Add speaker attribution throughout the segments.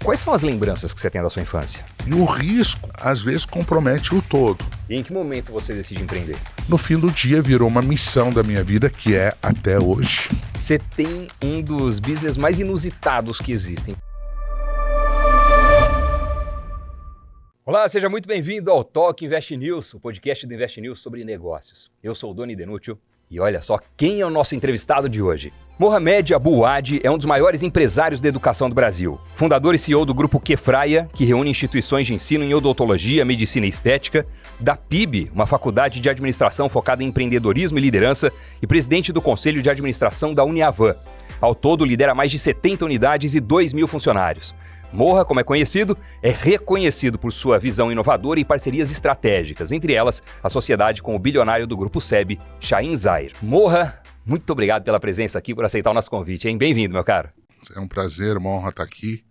Speaker 1: Quais são as lembranças que você tem da sua infância?
Speaker 2: E o risco, às vezes, compromete o todo.
Speaker 1: E em que momento você decide empreender?
Speaker 2: No fim do dia, virou uma missão da minha vida, que é até hoje.
Speaker 1: Você tem um dos business mais inusitados que existem. Olá, seja muito bem-vindo ao Talk Invest News, o podcast do Invest News sobre negócios. Eu sou o Doni Denútil e olha só quem é o nosso entrevistado de hoje. Mohamed Abouhadi é um dos maiores empresários da educação do Brasil. Fundador e CEO do grupo Kefraia, que reúne instituições de ensino em odontologia, medicina e estética, da PIB, uma faculdade de administração focada em empreendedorismo e liderança, e presidente do Conselho de Administração da Uniavan. Ao todo, lidera mais de 70 unidades e 2.000 funcionários. Moha, como é conhecido, é reconhecido por sua visão inovadora e parcerias estratégicas, entre elas a sociedade com o bilionário do grupo SEB, Chaim Zair. Moha, muito obrigado pela presença aqui, por aceitar o nosso convite, hein? Bem-vindo, meu caro.
Speaker 2: É um prazer, uma honra estar aqui.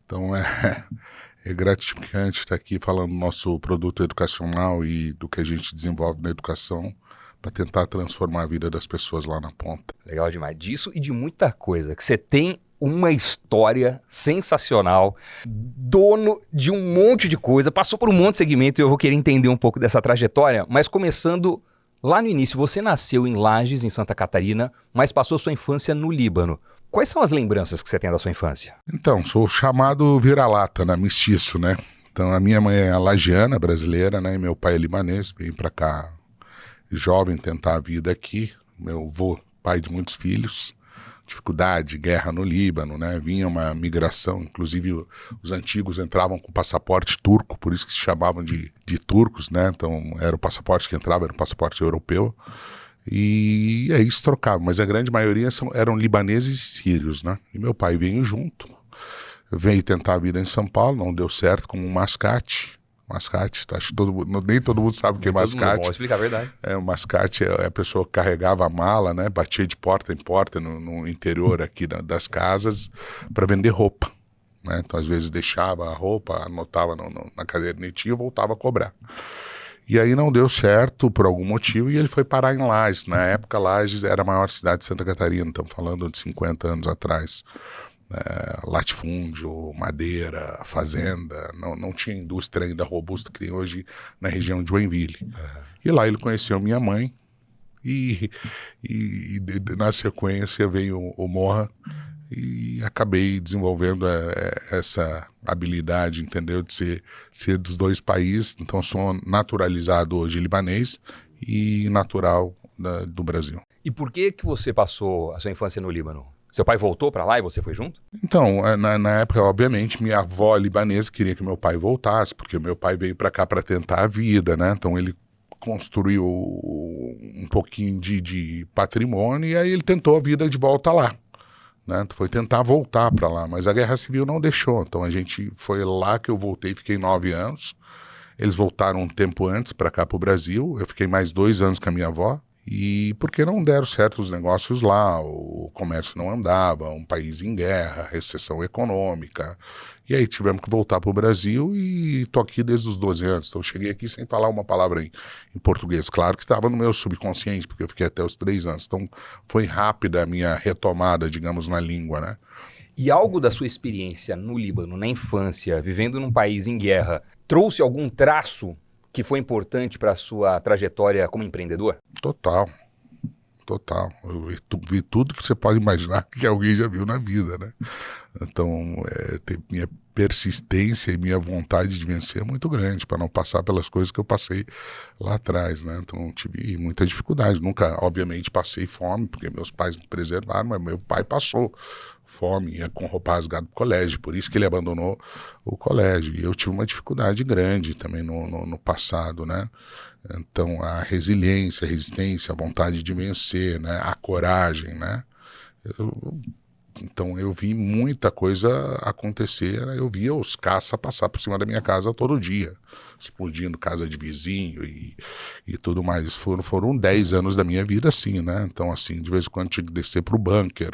Speaker 2: Então é gratificante estar aqui falando do nosso produto educacional e do que a gente desenvolve na educação para tentar transformar a vida das pessoas lá na ponta.
Speaker 1: Legal demais. Disso e de muita coisa, que você tem uma história sensacional, dono de um monte de coisa, passou por um monte de segmento e eu vou querer entender um pouco dessa trajetória, mas começando lá no início, você nasceu em Lages, em Santa Catarina, mas passou sua infância no Líbano. Quais são as lembranças que você tem da sua infância?
Speaker 2: Então, sou chamado vira-lata, né? Mestiço, né? Então, a minha mãe é lagiana, brasileira, né? E meu pai é libanês, vem pra cá jovem tentar a vida aqui. Meu avô, pai de muitos filhos. Dificuldade, guerra no Líbano, né? Vinha uma migração, inclusive os antigos entravam com passaporte turco, por isso que se chamavam de turcos, né? Então era o passaporte que entrava, era o passaporte europeu, e aí se trocava, mas a grande maioria eram libaneses e sírios, né? E meu pai veio junto, veio tentar a vida em São Paulo, não deu certo, como um mascate. Mascate, acho que nem todo mundo sabe o que é mascate.
Speaker 1: Vamos explicar a verdade.
Speaker 2: O mascate é a pessoa que carregava a mala, né? Batia de porta em porta no interior aqui das casas para vender roupa, né? Então, às vezes, deixava a roupa, anotava na cadernetinha e voltava a cobrar. E aí não deu certo por algum motivo e ele foi parar em Lages. Na época, Lages era a maior cidade de Santa Catarina, estamos falando de 50 anos atrás. Latifúndio, madeira, fazenda, não tinha indústria ainda robusta que tem hoje na região de Joinville. E lá ele conheceu minha mãe e na sequência veio o Moha e acabei desenvolvendo essa habilidade, entendeu, de ser dos dois países. Então sou naturalizado hoje libanês e natural do Brasil.
Speaker 1: E por que você passou a sua infância no Líbano? Seu pai voltou para lá e você foi junto?
Speaker 2: Então, na época, obviamente, minha avó libanesa queria que meu pai voltasse, porque meu pai veio para cá para tentar a vida, né? Então ele construiu um pouquinho de patrimônio e aí ele tentou a vida de volta lá, né? Foi tentar voltar para lá, mas a Guerra Civil não deixou. Então foi lá que eu voltei, fiquei 9 anos. Eles voltaram um tempo antes para cá para o Brasil, eu fiquei mais 2 anos com a minha avó. E porque não deram certo os negócios lá, o comércio não andava, um país em guerra, recessão econômica. E aí tivemos que voltar para o Brasil e tô aqui desde os 12 anos. Então eu cheguei aqui sem falar uma palavra em português. Claro que estava no meu subconsciente, porque eu fiquei até os 3 anos. Então foi rápida a minha retomada, digamos, na língua, né?
Speaker 1: E algo da sua experiência no Líbano, na infância, vivendo num país em guerra, trouxe algum traço que foi importante para a sua trajetória como empreendedor?
Speaker 2: Total. Eu vi tudo que você pode imaginar que alguém já viu na vida, né? Então, minha persistência e minha vontade de vencer é muito grande para não passar pelas coisas que eu passei lá atrás, né? Então, tive muita dificuldade. Nunca, obviamente, passei fome, porque meus pais me preservaram, mas meu pai passou fome, ia com roupa rasgada pro colégio, por isso que ele abandonou o colégio. E eu tive uma dificuldade grande também no passado, né? Então, a resiliência, a resistência, a vontade de vencer, né? A coragem, né? Então, eu vi muita coisa acontecer, né? Eu via os caça passar por cima da minha casa todo dia, explodindo casa de vizinho e tudo mais. Foram 10 anos da minha vida assim, né? Então, assim, de vez em quando tinha que descer pro bunker,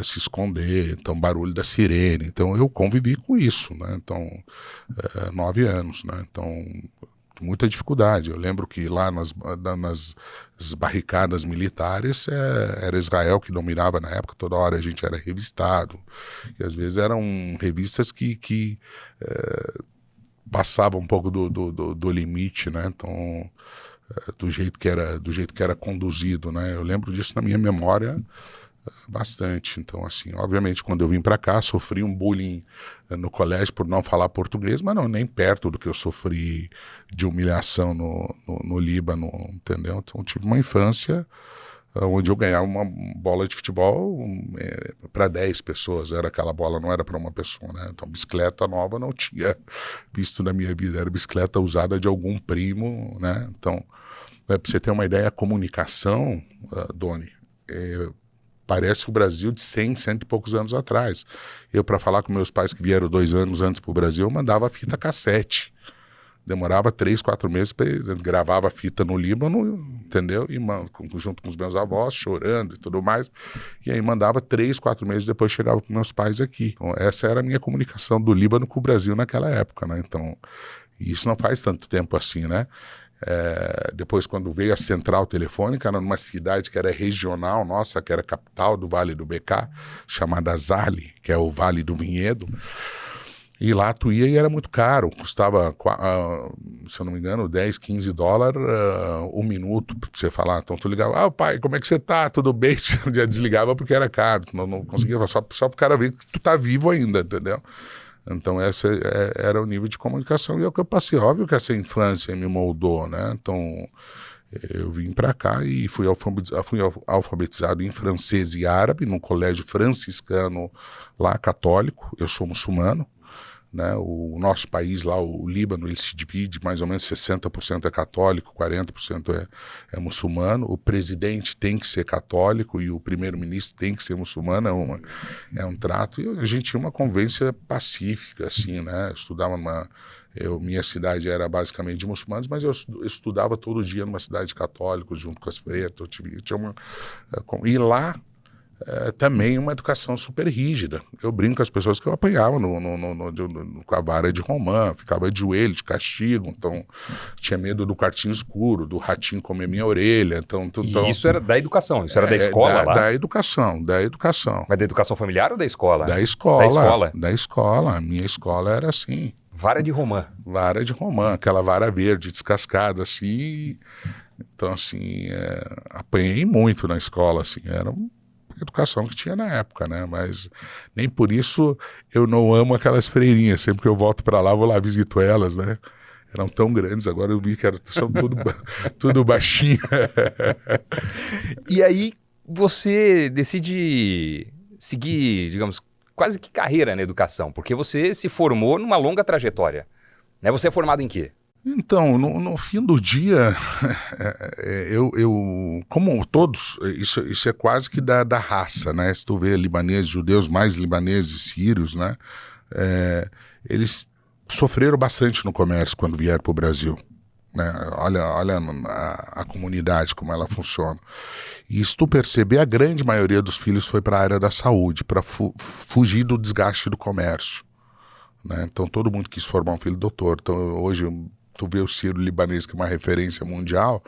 Speaker 2: se esconder, então barulho da sirene. Então, eu convivi com isso, né? Então, 9 anos, né? Então, muita dificuldade. Eu lembro que lá nas barricadas militares era Israel que dominava na época, toda hora a gente era revistado. E às vezes eram revistas que passavam um pouco do limite, né? Então, do jeito que era conduzido, né? Eu lembro disso na minha memória bastante. Então, assim, obviamente, quando eu vim para cá, sofri um bullying no colégio por não falar português, mas não nem perto do que eu sofri de humilhação no Líbano, entendeu? Então, eu tive uma infância onde eu ganhava uma bola de futebol para 10 pessoas. Era aquela bola, não era para uma pessoa, né? Então, bicicleta nova não tinha visto na minha vida. Era bicicleta usada de algum primo, né? Então, para você ter uma ideia, a comunicação, Doni, parece o Brasil de 100 e poucos anos atrás. Eu, para falar com meus pais que vieram 2 anos antes para o Brasil, eu mandava fita cassete. Demorava 3, 4 meses, gravava fita no Líbano, entendeu? E junto com os meus avós, chorando e tudo mais. E aí mandava 3, 4 meses, depois chegava com meus pais aqui. Então, essa era a minha comunicação do Líbano com o Brasil naquela época, né? Então, isso não faz tanto tempo assim, né? Depois, quando veio a central telefônica, era numa cidade que era regional nossa, que era capital do Vale do Bekaa, chamada Zali, que é o Vale do Vinhedo. E lá tu ia e era muito caro, custava, se eu não me engano, 10, 15 dólares um minuto pra você falar. Então tu ligava, pai, como é que você tá? Tudo bem? Já desligava porque era caro, não conseguia, só pro cara ver que tu tá vivo ainda, entendeu? Então esse era o nível de comunicação e é o que eu passei. Óbvio que essa infância me moldou, né? Então eu vim para cá e fui alfabetizado em francês e árabe num colégio franciscano lá, católico. Eu sou muçulmano, né? O nosso país lá, o Líbano, ele se divide, mais ou menos 60% é católico, 40% é muçulmano. O presidente tem que ser católico e o primeiro-ministro tem que ser muçulmano, é um trato. E a gente tinha uma convivência pacífica, assim, né? Eu estudava minha cidade era basicamente de muçulmanos, mas eu estudava todo dia numa cidade católica, junto com as freiras. E lá, também uma educação super rígida. Eu brinco com as pessoas que eu apanhava com a vara de romã, ficava de joelho, de castigo, então tinha medo do quartinho escuro, do ratinho comer minha orelha. Então,
Speaker 1: isso era da educação, isso era da escola lá?
Speaker 2: Da educação.
Speaker 1: Mas da educação familiar ou da escola?
Speaker 2: Da escola.
Speaker 1: Da escola.
Speaker 2: Da escola. A minha escola era assim.
Speaker 1: Vara de romã.
Speaker 2: Vara de romã, aquela vara verde, descascada, assim. Então, assim, apanhei muito na escola, assim, era educação que tinha na época, né? Mas nem por isso eu não amo aquelas freirinhas. Sempre que eu volto para lá, vou lá, visito elas, né? Eram tão grandes, agora eu vi que são tudo baixinho.
Speaker 1: E aí você decide seguir, digamos, quase que carreira na educação, porque você se formou numa longa trajetória, né? Você é formado em quê?
Speaker 2: Então, no fim do dia, eu como todos, isso é quase que da raça, né? Se tu vê libaneses, judeus, mais libaneses, sírios, né? Eles sofreram bastante no comércio quando vieram para o Brasil, né? Olha a comunidade, como ela funciona. E se tu perceber, a grande maioria dos filhos foi para a área da saúde, para fugir do desgaste do comércio, né? Então, todo mundo quis formar um filho doutor. Então, hoje tu vê o sírio libanês, que é uma referência mundial,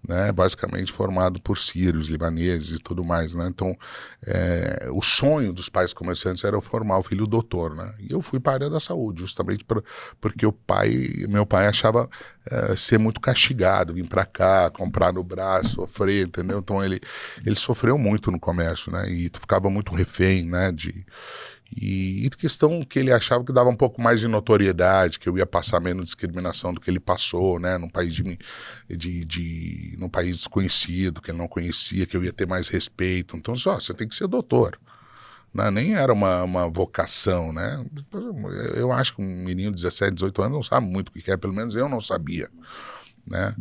Speaker 2: né, basicamente formado por sírios, libaneses e tudo mais, né? Então, o sonho dos pais comerciantes era formar o filho doutor, né? E eu fui para a área da saúde, justamente porque meu pai achava ser muito castigado, vir para cá, comprar no braço, sofrer, entendeu? Então, ele sofreu muito no comércio, né? E tu ficava muito refém, né, E questão que ele achava que dava um pouco mais de notoriedade, que eu ia passar menos discriminação do que ele passou, né? Num país num país desconhecido, que ele não conhecia, que eu ia ter mais respeito. Então, só, você tem que ser doutor. Né? Nem era uma vocação, né? Eu acho que um menino de 17, 18 anos não sabe muito o que é, pelo menos eu não sabia, né?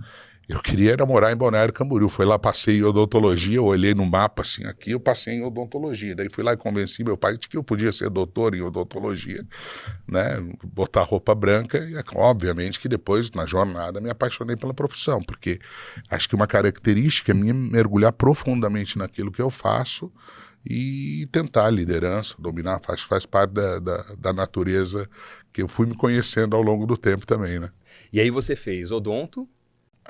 Speaker 2: Eu queria morar em Balneário Camboriú. Fui lá, passei em odontologia, eu olhei no mapa assim, aqui eu passei em odontologia. Daí fui lá e convenci meu pai de que eu podia ser doutor em odontologia, né? Botar roupa branca e obviamente que depois, na jornada, me apaixonei pela profissão, porque acho que uma característica minha é mergulhar profundamente naquilo que eu faço e tentar a liderança, dominar, faz parte da natureza que eu fui me conhecendo ao longo do tempo também, né?
Speaker 1: E aí você fez odonto?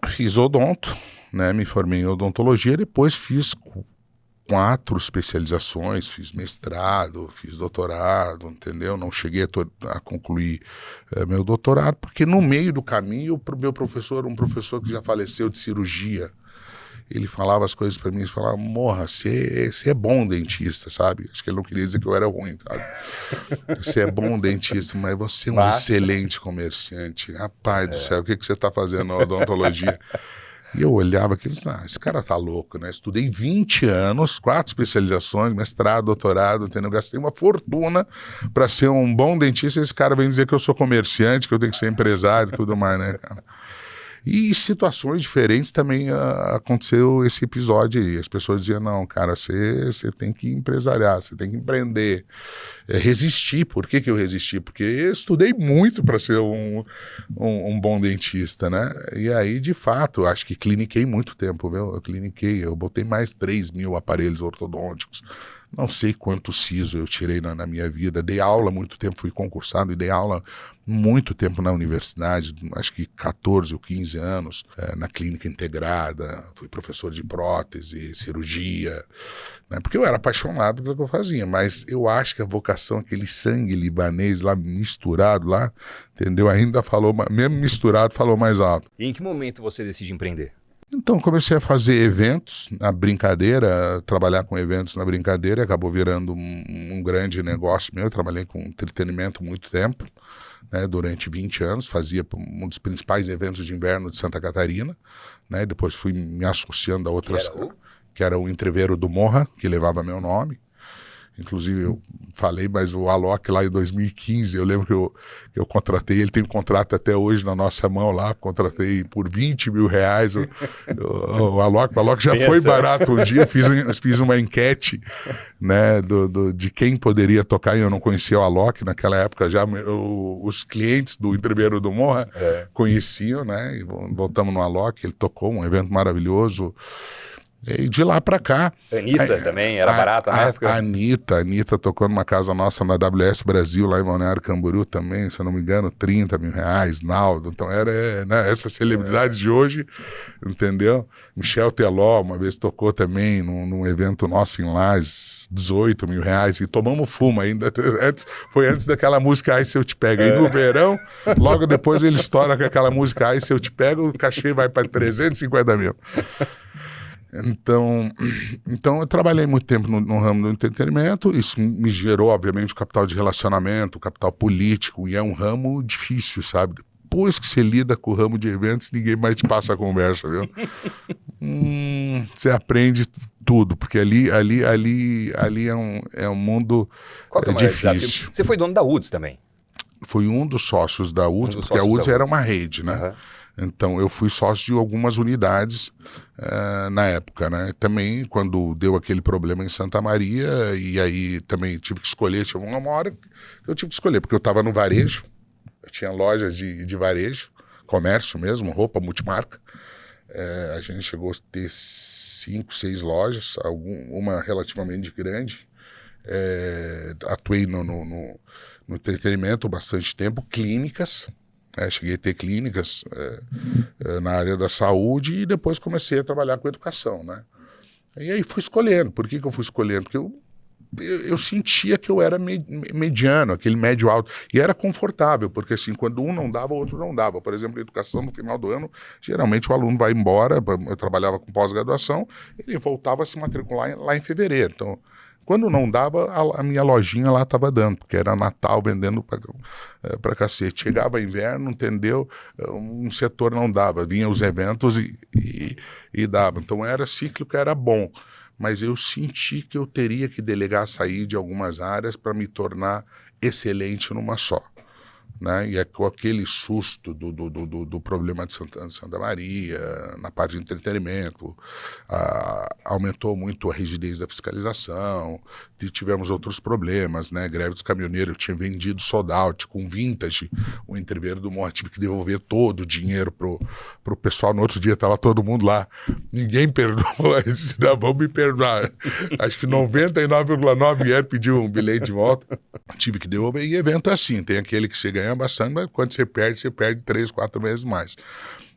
Speaker 2: Fiz odonto, né? Me formei em odontologia, depois fiz 4 especializações, fiz mestrado, fiz doutorado, entendeu? Não cheguei a concluir meu doutorado, porque no meio do caminho, o meu professor, um professor que já faleceu de cirurgia, ele falava as coisas para mim, ele falava, Morra, você é bom dentista, sabe? Acho que ele não queria dizer que eu era ruim, sabe? Você é bom dentista, mas você é um excelente comerciante. Rapaz do céu, o que você está fazendo na odontologia? E eu olhava aquilo e disse, esse cara tá louco, né? Estudei 20 anos, 4 especializações, mestrado, doutorado, entendeu? Gastei uma fortuna para ser um bom dentista e esse cara vem dizer que eu sou comerciante, que eu tenho que ser empresário e tudo mais, né, cara? E em situações diferentes também aconteceu esse episódio aí. As pessoas diziam, não, cara, você tem que empresariar, você tem que empreender, resistir. Por que eu resisti? Porque eu estudei muito para ser um bom dentista, né? E aí, de fato, acho que cliniquei muito tempo, viu? Eu botei mais 3.000 aparelhos ortodônticos. Não sei quanto siso eu tirei na minha vida. Dei aula muito tempo, fui concursado e dei aula muito tempo na universidade, acho que 14 ou 15 anos, na clínica integrada. Fui professor de prótese, cirurgia, né? Porque eu era apaixonado pelo que eu fazia, mas eu acho que a vocação, aquele sangue libanês lá misturado lá, entendeu? Ainda falou, mesmo misturado, falou mais alto.
Speaker 1: E em que momento você decide empreender?
Speaker 2: Então comecei a fazer eventos na brincadeira, trabalhar com eventos na brincadeira, acabou virando um grande negócio meu. Eu trabalhei com entretenimento muito tempo, né, durante 20 anos, fazia um dos principais eventos de inverno de Santa Catarina, né, depois fui me associando a outras, que era o Entreveiro do Morra, que levava meu nome. Inclusive eu falei, mas o Alok lá em 2015, eu lembro que eu contratei, ele tem um contrato até hoje na nossa mão lá, contratei por 20 mil reais o Alok já foi barato um dia, fiz uma enquete, né, de quem poderia tocar, e eu não conhecia o Alok naquela época, já os clientes do Entreveiro do Morra conheciam, né, e voltamos no Alok, ele tocou um evento maravilhoso. E de lá pra cá...
Speaker 1: Anitta também, era barata na época?
Speaker 2: A Anitta tocou numa casa nossa na WS Brasil, lá em Balneário Camboriú também, se eu não me engano, 30 mil reais, Naldo. Então era, né, essas celebridades de hoje, entendeu? Michel Teló uma vez tocou também num evento nosso em Lages, 18 mil reais, e tomamos fumo ainda. Foi antes daquela música Ai Se Eu Te Pego. Aí no verão, logo depois ele estoura com aquela música Ai Se Eu Te Pego, o cachê vai para 350 mil. Então eu trabalhei muito tempo no ramo do entretenimento, isso me gerou, obviamente, o capital de relacionamento, o capital político, e é um ramo difícil, sabe? Depois que você lida com o ramo de eventos, ninguém mais te passa a conversa, viu? Você aprende tudo, porque ali é um mundo difícil.
Speaker 1: Desafio? Você foi dono da UDS também?
Speaker 2: Fui um dos sócios da UDS, porque a UDS era uma rede, né? Uhum. Então, eu fui sócio de algumas unidades na época, né? Também, quando deu aquele problema em Santa Maria, e aí também tive que escolher, tinha uma hora que eu tive que escolher, porque eu estava no varejo, eu tinha lojas de varejo, comércio mesmo, roupa multimarca. A gente chegou a ter 5, 6 lojas, uma relativamente grande. Atuei no entretenimento bastante tempo, clínicas. Cheguei a ter clínicas na área da saúde e depois comecei a trabalhar com educação, né? E aí fui escolhendo. Por que eu fui escolhendo? Porque eu sentia que eu era mediano, aquele médio alto. E era confortável, porque assim, quando um não dava, o outro não dava. Por exemplo, educação, no final do ano, geralmente o aluno vai embora, eu trabalhava com pós-graduação, ele voltava a se matricular lá em fevereiro. Então, quando não dava, a minha lojinha lá estava dando, porque era Natal vendendo pra cacete. Chegava inverno, entendeu? Um setor não dava, vinha os eventos e dava. Então era cíclico, era bom. Mas eu senti que eu teria que delegar, sair de algumas áreas para me tornar excelente numa só. né? E é com aquele susto do problema de Santa Maria, na parte de entretenimento, aumentou muito a rigidez da fiscalização, tivemos outros problemas, né? Greve dos caminhoneiros, eu tinha vendido sold out com vintage, o entreveiro do Morro, tive que devolver todo o dinheiro pro pessoal, no outro dia estava todo mundo lá, ninguém perdoou, eles não vão me perdoar, acho que 99,9 vieram pedir um bilhete de volta, tive que devolver, e evento é assim, tem aquele que você ganha bastante, mas quando você perde 3, 4 vezes mais.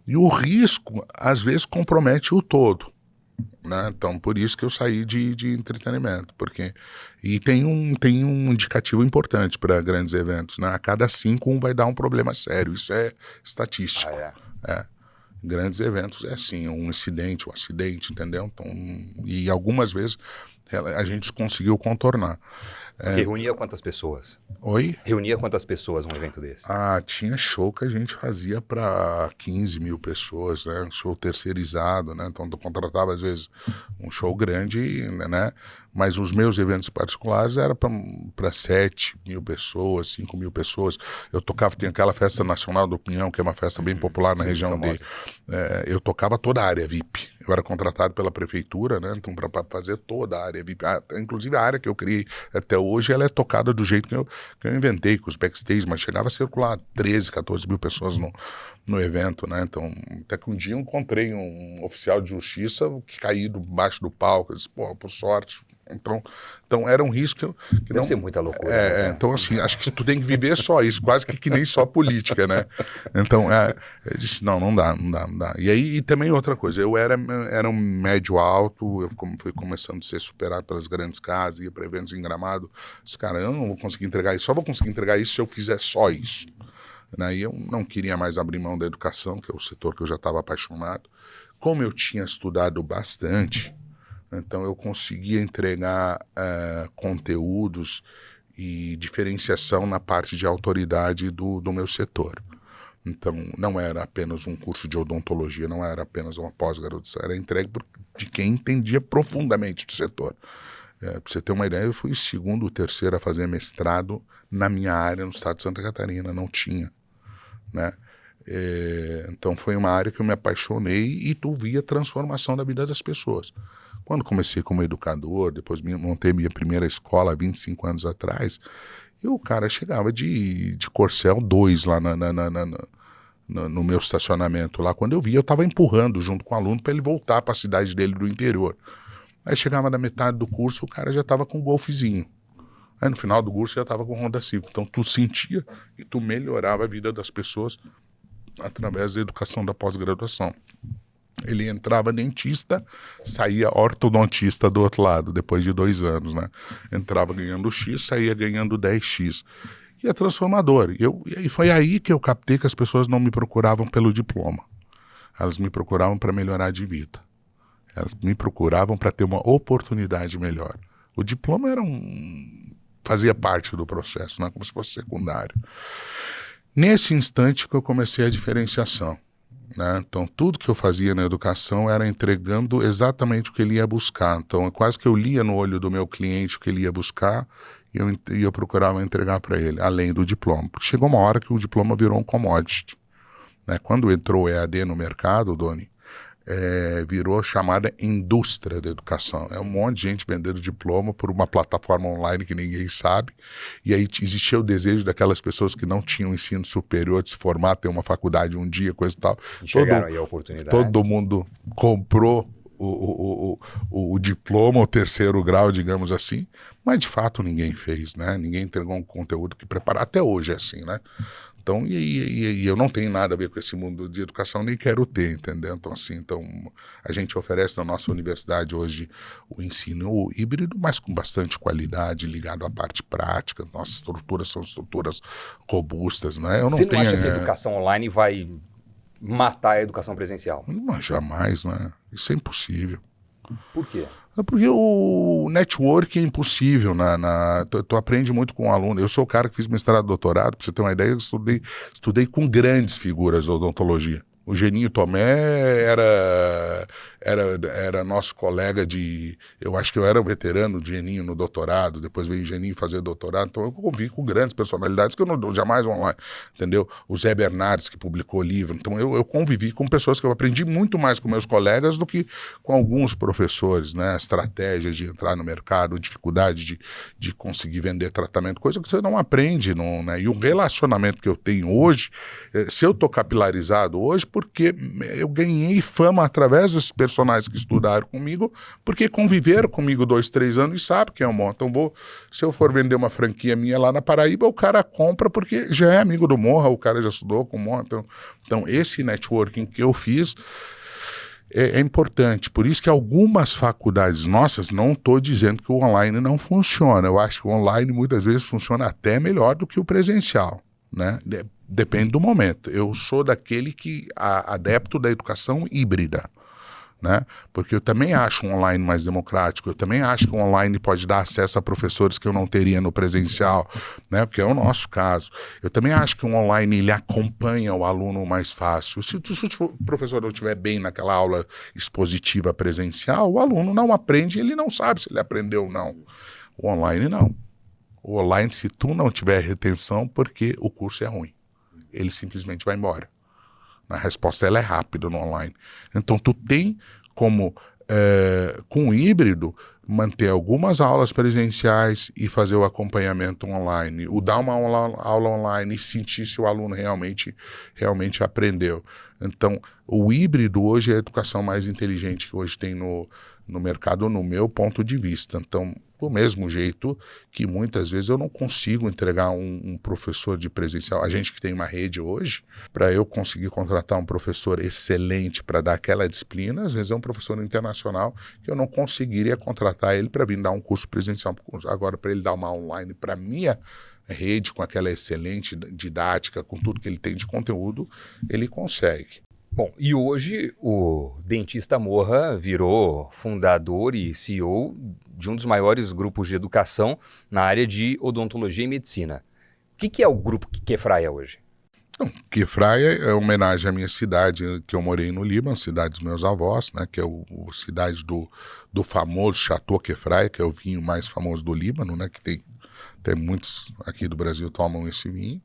Speaker 2: E o risco, às vezes, compromete o todo, né? Então, por isso que eu saí de entretenimento, porque... E tem um indicativo importante para grandes eventos, né? A cada 5, um vai dar um problema sério, isso é estatístico. Grandes eventos é assim, um acidente, entendeu? Então, e algumas vezes a gente conseguiu contornar.
Speaker 1: Reunia quantas pessoas?
Speaker 2: Oi?
Speaker 1: Reunia quantas pessoas um evento desse?
Speaker 2: Tinha show que a gente fazia para 15 mil pessoas, né? Um show terceirizado, né? Então, eu contratava, às vezes, um show grande, né? Mas os meus eventos particulares eram para 7 mil pessoas, 5 mil pessoas. Eu tocava, tem aquela Festa Nacional do Pinhão, que é uma festa bem popular na região dele. Eu tocava toda a área VIP. Eu era contratado pela prefeitura, né? Então, para fazer toda a área VIP. Inclusive, a área que eu criei até hoje, ela é tocada do jeito que eu inventei, com os backstage, mas chegava a circular 13, 14 mil pessoas no evento, né? Então, até que um dia eu encontrei um oficial de justiça que caído debaixo do palco. Eu disse, pô, por sorte... Então era um risco que
Speaker 1: Deve ser muita loucura. Né?
Speaker 2: Então, assim, acho que tu tem que viver só isso, quase que nem só política, né? Então, eu disse, não dá. E aí, e também outra coisa, eu era um médio alto, eu fui começando a ser superado pelas grandes casas, ia para eventos em Gramado, disse, cara, eu não vou conseguir entregar isso, só vou conseguir entregar isso se eu fizer só isso. Né? E eu não queria mais abrir mão da educação, que é o setor que eu já estava apaixonado. Como eu tinha estudado bastante... Então, eu conseguia entregar conteúdos e diferenciação na parte de autoridade do meu setor. Então, não era apenas um curso de odontologia, não era apenas uma pós-graduação, era entregue de quem entendia profundamente do setor. Para você ter uma ideia, eu fui o segundo ou terceiro a fazer mestrado na minha área no estado de Santa Catarina, não tinha, né? Então, foi uma área que eu me apaixonei e tu via a transformação da vida das pessoas. Quando comecei como educador, depois montei minha primeira escola há 25 anos atrás, o cara chegava de Corcel 2 lá no meu estacionamento. Lá, quando eu via, eu estava empurrando junto com o aluno para ele voltar para a cidade dele do interior. Aí chegava na metade do curso, o cara já estava com um golfezinho. Aí no final do curso já estava com Honda Civic. Então tu sentia e tu melhorava a vida das pessoas através da educação da pós-graduação. Ele entrava dentista, saía ortodontista do outro lado, depois de 2 anos, né? Entrava ganhando X, saía ganhando 10X. E é transformador. E foi aí que eu captei que as pessoas não me procuravam pelo diploma. Elas me procuravam para melhorar de vida. Elas me procuravam para ter uma oportunidade melhor. O diploma fazia parte do processo, né? Como se fosse secundário. Nesse instante que eu comecei a diferenciação. Né? Então, tudo que eu fazia na educação era entregando exatamente o que ele ia buscar. Então, quase que eu lia no olho do meu cliente o que ele ia buscar e eu procurava entregar para ele, além do diploma. Porque chegou uma hora que o diploma virou um commodity. Né? Quando entrou o EAD no mercado, Doni, virou chamada indústria da educação. É um monte de gente vendendo diploma por uma plataforma online que ninguém sabe. E aí existia o desejo daquelas pessoas que não tinham ensino superior de se formar, ter uma faculdade um dia, coisa e tal.
Speaker 1: Chegaram aí a oportunidade.
Speaker 2: Todo mundo comprou o diploma, o 3º grau, digamos assim, mas de fato ninguém fez, né? Ninguém entregou um conteúdo que preparar. Até hoje é assim, né? Então, e eu não tenho nada a ver com esse mundo de educação, nem quero ter, entendeu? Então, assim, a gente oferece na nossa universidade hoje o ensino híbrido, mas com bastante qualidade, ligado à parte prática. Nossas estruturas são estruturas robustas, né?
Speaker 1: Você não acha que a educação online vai matar a educação presencial?
Speaker 2: Não, jamais, né? Isso é impossível.
Speaker 1: Por quê?
Speaker 2: É porque o network é impossível. Tu aprende muito com o aluno. Eu sou o cara que fiz mestrado e doutorado, para você ter uma ideia, eu estudei com grandes figuras da odontologia. O Geninho Tomé era nosso colega eu acho que eu era veterano de Geninho no doutorado, depois veio Geninho fazer doutorado, então eu convivi com grandes personalidades que eu não jamais online, entendeu? O Zé Bernardes, que publicou livro, então eu convivi com pessoas que eu aprendi muito mais com meus colegas do que com alguns professores, né? Estratégias de entrar no mercado, dificuldade de conseguir vender tratamento, coisa que você não aprende, não, né? E o relacionamento que eu tenho hoje, se eu tô capilarizado hoje, porque eu ganhei fama através desses personagens que estudaram comigo, porque conviveram comigo 2, 3 anos e sabem quem é o Morra. Então se eu for vender uma franquia minha lá na Paraíba, o cara compra porque já é amigo do Morra, o cara já estudou com o Morra. Então esse networking que eu fiz é importante. Por isso que algumas faculdades nossas, não estou dizendo que o online não funciona. Eu acho que o online muitas vezes funciona até melhor do que o presencial, né? Depende do momento. Eu sou daquele que adepto da educação híbrida, né? Porque eu também acho o online mais democrático, eu também acho que o online pode dar acesso a professores que eu não teria no presencial, né? Porque é o nosso caso. Eu também acho que o online ele acompanha o aluno mais fácil. Se o professor não estiver bem naquela aula expositiva presencial, o aluno não aprende, ele não sabe se ele aprendeu ou não. O online não. O online, se tu não tiver retenção, porque o curso é ruim, ele simplesmente vai embora. A resposta ela é rápida no online. Então, tu tem como, com o híbrido, manter algumas aulas presenciais e fazer o acompanhamento online. O dar uma aula online e sentir se o aluno realmente aprendeu. Então, o híbrido hoje é a educação mais inteligente que hoje tem no mercado, no meu ponto de vista. Então, do mesmo jeito que muitas vezes eu não consigo entregar um professor de presencial. A gente que tem uma rede hoje, para eu conseguir contratar um professor excelente para dar aquela disciplina, às vezes é um professor internacional que eu não conseguiria contratar ele para vir dar um curso presencial. Agora, para ele dar uma online para minha rede, com aquela excelente didática, com tudo que ele tem de conteúdo, ele consegue.
Speaker 1: Bom, e hoje o dentista Morra virou fundador e CEO de um dos maiores grupos de educação na área de odontologia e medicina. O que é o grupo Kefraia hoje?
Speaker 2: Kefraia é homenagem à minha cidade, que eu morei no Líbano, cidade dos meus avós, né, que é a cidade do famoso Chateau Kefraia, que é o vinho mais famoso do Líbano, né, que tem muitos aqui do Brasil tomam esse vinho,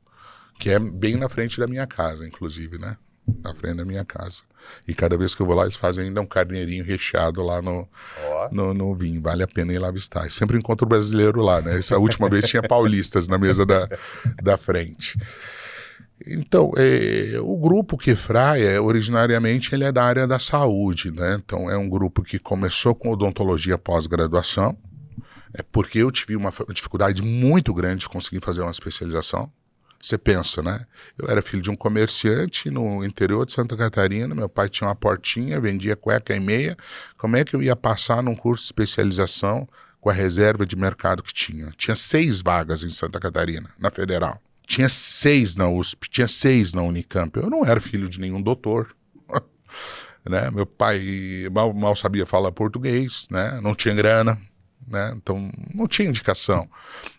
Speaker 2: que é bem na frente da minha casa, inclusive, né? Na frente da minha casa. E cada vez que eu vou lá, eles fazem ainda um carneirinho recheado lá no vinho. Vale a pena ir lá visitar. E sempre encontro brasileiro lá, né? Essa última vez tinha paulistas na mesa da frente. Então, o grupo Kefraia, originariamente, ele é da área da saúde, né? Então, é um grupo que começou com odontologia pós-graduação, porque eu tive uma dificuldade muito grande de conseguir fazer uma especialização. Você pensa, né? Eu era filho de um comerciante no interior de Santa Catarina, meu pai tinha uma portinha, vendia cueca e meia. Como é que eu ia passar num curso de especialização com a reserva de mercado que tinha? Tinha 6 vagas em Santa Catarina, na Federal. Tinha 6 na USP, tinha 6 na Unicamp. Eu não era filho de nenhum doutor. Né? Meu pai mal sabia falar português, né? Não tinha grana. Né? Então não tinha indicação.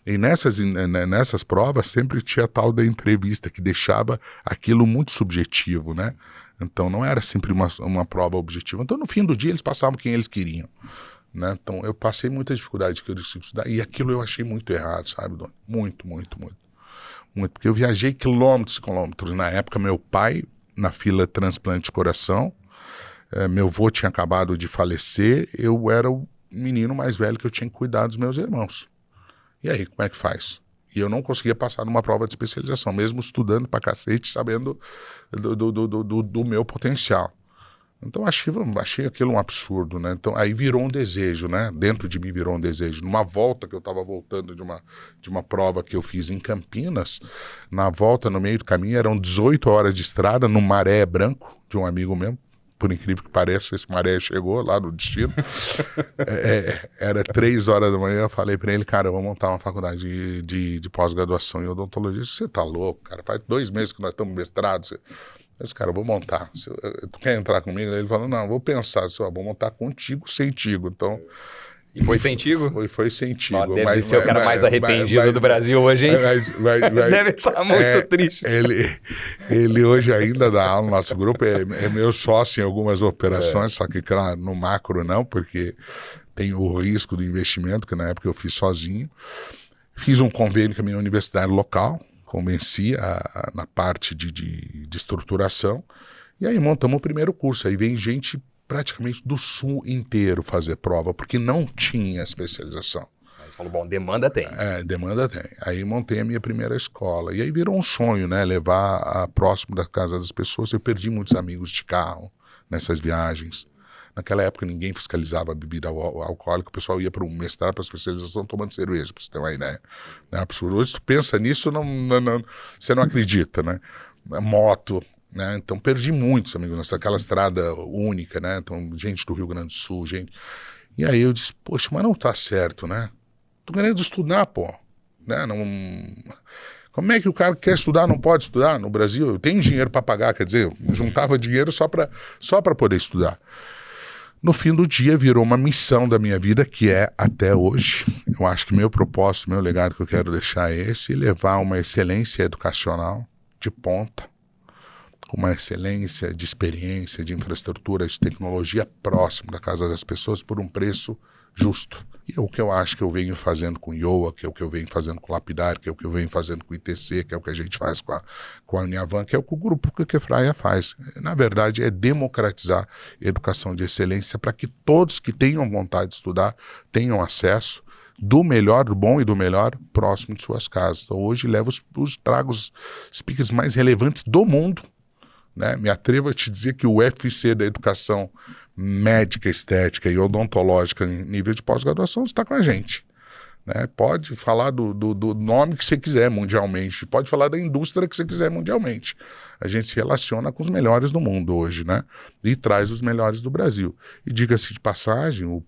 Speaker 2: E nessas provas sempre tinha a tal da entrevista que deixava aquilo muito subjetivo, né? Então não era sempre uma prova objetiva. Então no fim do dia eles passavam quem eles queriam, né? Então eu passei muita dificuldade que eu decidi estudar e aquilo eu achei muito errado, sabe, Dona? Muito, porque eu viajei quilômetros e quilômetros. Na época meu pai na fila de transplante de coração, meu avô tinha acabado de falecer, eu era o menino mais velho que eu tinha que cuidar dos meus irmãos. E aí, como é que faz? E eu não conseguia passar numa prova de especialização, mesmo estudando pra cacete, sabendo do meu potencial. Então achei aquilo um absurdo, né? Então aí virou um desejo, né? Dentro de mim virou um desejo. Numa volta que eu estava voltando de uma prova que eu fiz em Campinas, na volta, no meio do caminho, eram 18 horas de estrada, no Maré Branco, de um amigo meu. Por incrível que pareça, esse Maré chegou lá no destino. Era 3 horas da manhã, eu falei pra ele, cara, eu vou montar uma faculdade de pós-graduação em odontologia. Você tá louco, cara, faz 2 meses que nós estamos mestrados. Eu disse, cara, eu vou montar. Tu quer entrar comigo? Ele falou, não, vou pensar, vou montar contigo, sentigo. Então,
Speaker 1: E foi Centigo?
Speaker 2: Foi Centigo.
Speaker 1: Deve ser o cara mais arrependido do Brasil hoje, hein? Deve estar muito triste.
Speaker 2: Ele hoje ainda dá aula no nosso grupo, é meu sócio em algumas operações, só que, claro, no macro não, porque tem o risco do investimento, que na época eu fiz sozinho. Fiz um convênio com a minha universidade local, convenci na parte de estruturação, e aí montamos o primeiro curso. Aí vem gente praticamente do sul inteiro fazer prova, porque não tinha especialização.
Speaker 1: Aí você falou, bom, demanda tem.
Speaker 2: Demanda tem. Aí montei a minha primeira escola. E aí virou um sonho, né? Levar próximo da casa das pessoas. Eu perdi muitos amigos de carro nessas viagens. Naquela época ninguém fiscalizava a bebida alcoólica, o pessoal ia para um mestrado, para especialização, tomando cerveja, para você ter uma ideia. É absurdo. Hoje tu pensa nisso, você não acredita, né? Moto, né? Então perdi muitos amigos naquela estrada única, né? Então gente do Rio Grande do Sul, gente. E aí eu disse, poxa, mas não tá certo, né? Tô querendo estudar, pô. Né? Não... Como é que o cara que quer estudar não pode estudar no Brasil? Eu tenho dinheiro para pagar, quer dizer, eu juntava dinheiro só para poder estudar. No fim do dia virou uma missão da minha vida, que é até hoje. Eu acho que meu propósito, meu legado que eu quero deixar é esse, levar uma excelência educacional de ponta, com uma excelência de experiência, de infraestrutura, de tecnologia próximo da casa das pessoas por um preço justo. E é o que eu acho que eu venho fazendo com o IOA, que é o que eu venho fazendo com o Lapidar, que é o que eu venho fazendo com o ITC, que é o que a gente faz com a Uniavan, que é o que o grupo Quefraia faz. Na verdade, é democratizar a educação de excelência para que todos que tenham vontade de estudar tenham acesso do melhor, do bom e do melhor próximo de suas casas. Então, hoje levo trago os speakers mais relevantes do mundo, né? Me atrevo a te dizer que o UFC da educação médica, estética e odontológica em nível de pós-graduação está com a gente. Né? Pode falar do nome que você quiser mundialmente, pode falar da indústria que você quiser mundialmente. A gente se relaciona com os melhores do mundo hoje, né? E traz os melhores do Brasil. E diga-se de passagem, o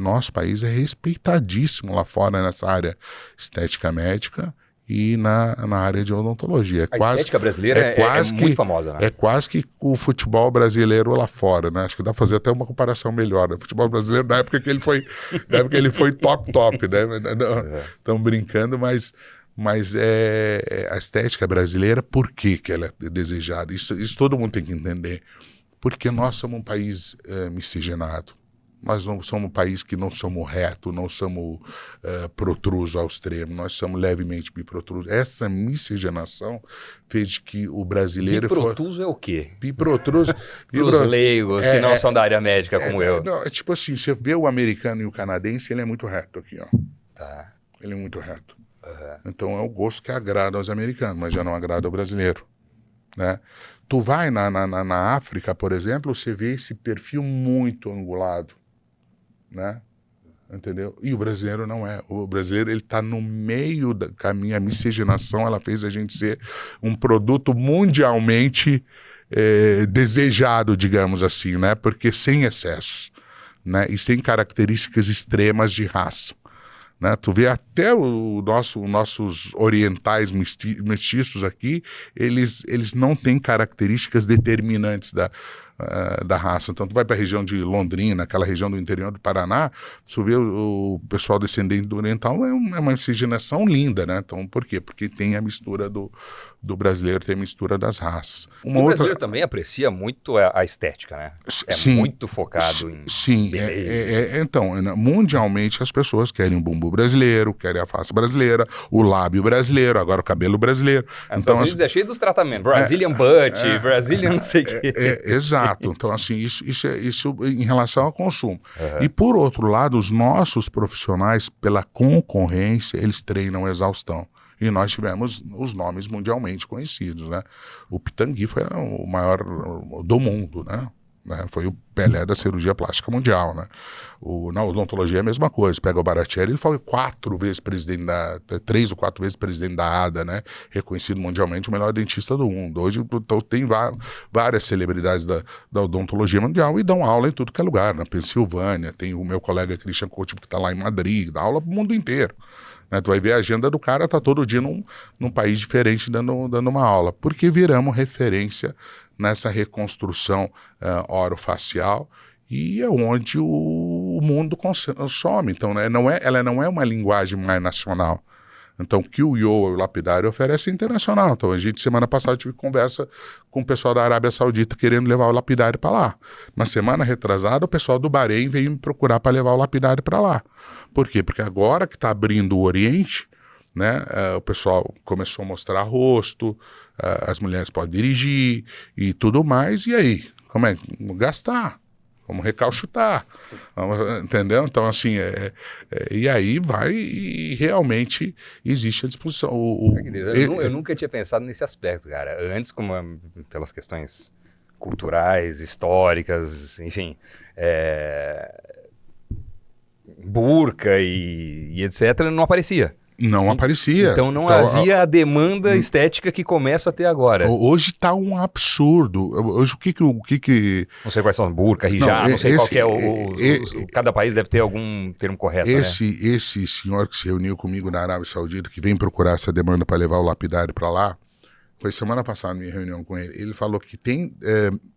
Speaker 2: nosso país é respeitadíssimo lá fora nessa área estética médica e na área de odontologia.
Speaker 1: A estética brasileira é muito famosa, né?
Speaker 2: É quase que o futebol brasileiro lá fora, né? Acho que dá pra fazer até uma comparação melhor. O futebol brasileiro, na época que ele foi top, né? Estão brincando, mas a estética brasileira, por que ela é desejada? Isso todo mundo tem que entender. Porque nós somos um país miscigenado. Nós não somos um país que não somos reto, não somos protruso ao extremo, nós somos levemente biprotruso. Essa miscigenação fez que o brasileiro...
Speaker 1: Biprotruso é o quê?
Speaker 2: Biprotruso...
Speaker 1: Para os leigos que não são da área médica como eu.
Speaker 2: Não, é tipo assim, você vê o americano e o canadense, ele é muito reto aqui, ó.
Speaker 1: Tá.
Speaker 2: Ele é muito reto. Então é o gosto que agrada aos americanos, mas já não agrada ao brasileiro, né? Tu vai na África, por exemplo, você vê esse perfil muito angulado, né? Entendeu? E o brasileiro não é. O brasileiro, ele tá no meio da a miscigenação, ela fez a gente ser um produto mundialmente desejado, digamos assim, né? Porque sem excesso, né? E sem características extremas de raça. Né? Tu vê até nossos orientais mestiços aqui, eles não têm características determinantes da raça. Então tu vai para a região de Londrina, aquela região do interior do Paraná, tu vê o pessoal descendente do oriental, é uma miscigenação linda, né? Então por quê? Porque tem a mistura do brasileiro, tem a mistura das raças.
Speaker 1: O brasileiro também aprecia muito a estética, né?
Speaker 2: Sim,
Speaker 1: muito focado em...
Speaker 2: Sim, então, mundialmente as pessoas querem o bumbum brasileiro, querem a face brasileira, o lábio brasileiro, agora o cabelo brasileiro.
Speaker 1: Nos Estados Unidos é cheio dos tratamentos, Brazilian butt, Brazilian não sei o quê.
Speaker 2: Exato, então assim, isso em relação ao consumo. E por outro lado, os nossos profissionais, pela concorrência, eles treinam exaustão. E nós tivemos os nomes mundialmente conhecidos, né? O Pitangui foi o maior do mundo, né? Foi o Pelé da cirurgia plástica mundial, né? Na odontologia é a mesma coisa. Pega o Baratieri, ele foi 3 ou 4 vezes presidente da ADA, né? Reconhecido mundialmente o melhor dentista do mundo. Hoje tem várias celebridades da odontologia mundial e dão aula em tudo que é lugar. Na Pensilvânia, tem o meu colega Christian Couto, que está lá em Madrid, dá aula para o mundo inteiro. Né? Tu vai ver a agenda do cara, tá todo dia num país diferente dando uma aula, porque viramos referência nessa reconstrução orofacial, e é onde o o mundo consome. Então, né, ela não é uma linguagem mais nacional. Então, o que o Iowa e o Lapidário oferecem é internacional. Então, a gente, semana passada, tive conversa com o pessoal da Arábia Saudita querendo levar o Lapidário para lá. Na semana retrasada, o pessoal do Bahrein veio me procurar para levar o Lapidário para lá. Por quê? Porque agora que está abrindo o Oriente, né, o pessoal começou a mostrar rosto, as mulheres podem dirigir e tudo mais. E aí? Como é? Gastar. Vamos recalchutar, entendeu? Então, assim, e aí vai e realmente existe a disposição.
Speaker 1: Eu nunca tinha pensado nesse aspecto, cara. Antes, pelas questões culturais, históricas, enfim, burca e etc., não aparecia.
Speaker 2: Não aparecia.
Speaker 1: Então não havia a demanda estética que começa a ter agora.
Speaker 2: Hoje está um absurdo. Hoje o que...
Speaker 1: Não sei quais são, burca, hijab, não sei qual que é cada país deve ter algum termo correto, né?
Speaker 2: Esse senhor que se reuniu comigo na Arábia Saudita, que vem procurar essa demanda para levar o Lapidário para lá, foi semana passada minha reunião com ele. Ele falou que tem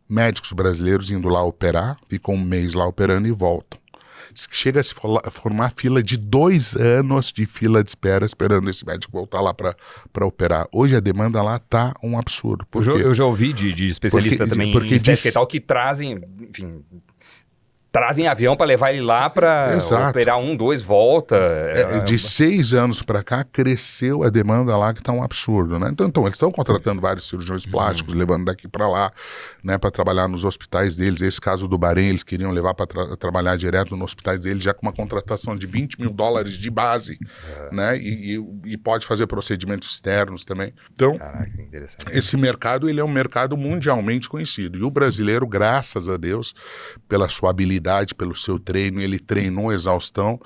Speaker 2: médicos brasileiros indo lá operar, ficam um mês lá operando e voltam. Chega a se formar fila de 2 anos de fila de espera, esperando esse médico voltar lá para operar. Hoje a demanda lá tá um absurdo.
Speaker 1: Eu já ouvi de especialista também em estética e tal, que trazem, enfim, trazem avião para levar ele lá para operar 1, 2, volta.
Speaker 2: De 6 anos para cá, cresceu a demanda lá, que está um absurdo, né? Então eles estão contratando vários cirurgiões plásticos, levando daqui para lá, né, para trabalhar nos hospitais deles. Esse caso do Bahrein, eles queriam levar para trabalhar direto nos hospitais deles, já com uma contratação de $20 mil de base, né? E pode fazer procedimentos externos também. Então,
Speaker 1: caraca, interessante.
Speaker 2: Esse mercado, ele é um mercado mundialmente conhecido. E o brasileiro, graças a Deus, pela sua habilidade, pelo seu treino, ele treinou exaustão,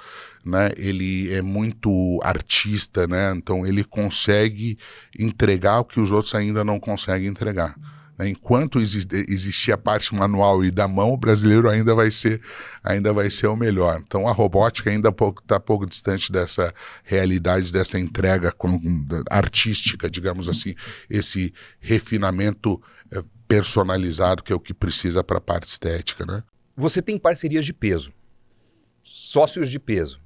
Speaker 2: né? Ele é muito artista, né? Então ele consegue entregar o que os outros ainda não conseguem entregar. Enquanto existir a parte manual e da mão, o brasileiro ainda vai ser o melhor. Então a robótica ainda está pouco distante dessa realidade, dessa entrega artística, digamos assim, esse refinamento personalizado que é o que precisa para a parte estética, né?
Speaker 1: Você tem parcerias de peso, sócios de peso.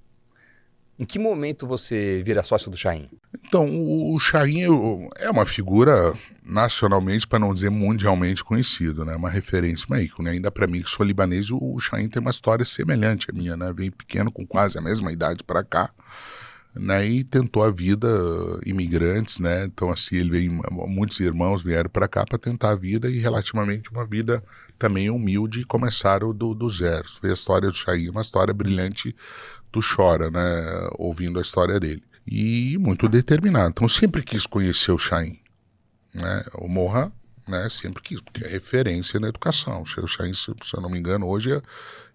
Speaker 1: Em que momento você vira sócio do Chaim?
Speaker 2: Então, o Chaim é uma figura nacionalmente, para não dizer mundialmente conhecido, né? Uma referência, uma ícone. Ainda para mim, que sou libanês, o Chaim tem uma história semelhante à minha, né? Veio pequeno, com quase a mesma idade para cá, né? E tentou a vida, imigrantes, né? Então, assim, muitos irmãos vieram para cá para tentar a vida e relativamente uma vida também humilde, começaram do zero. Foi a história do Chaim, uma história brilhante, tu chora, né, ouvindo a história dele. E muito determinado. Então, sempre quis conhecer o Chaim, né? O Morra, né, sempre quis, porque é referência na educação. O Chaim, se eu não me engano, hoje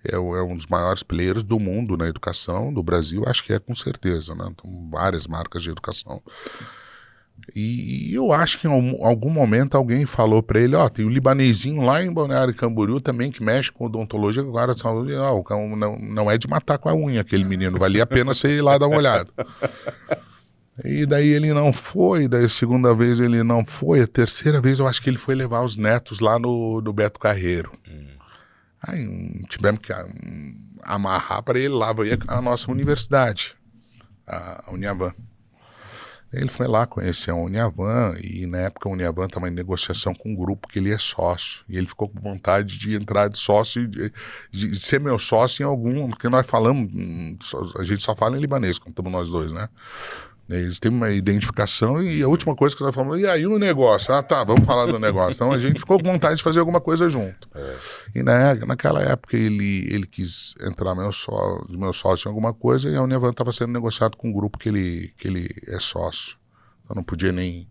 Speaker 2: é um dos maiores players do mundo na educação, do Brasil, acho que é com certeza, né? Então, várias marcas de educação. E eu acho que em algum momento alguém falou para ele, tem o libanesinho lá em Balneário Camboriú também que mexe com odontologia, agora não é de matar com a unha aquele menino, valia a pena você ir lá dar uma olhada. E daí ele não foi, daí a segunda vez ele não foi, a terceira vez eu acho que ele foi levar os netos lá no Beto Carreiro. Aí tivemos que amarrar para ele lá, veio a nossa universidade, a Uniavan. Ele foi lá conhecer a Uniavan e na época a Uniavan estava em negociação com um grupo que ele é sócio. E ele ficou com vontade de entrar de sócio, de ser meu sócio em algum... Porque nós falamos, a gente só fala em libanês, como estamos nós dois, né? Eles têm uma identificação e a última coisa que nós falamos, e aí o negócio? Tá, vamos falar do negócio. Então a gente ficou com vontade de fazer alguma coisa junto. E naquela época ele quis entrar meu sócio em alguma coisa e a Uniavan estava sendo negociado com um grupo que ele é sócio. Eu não podia nem...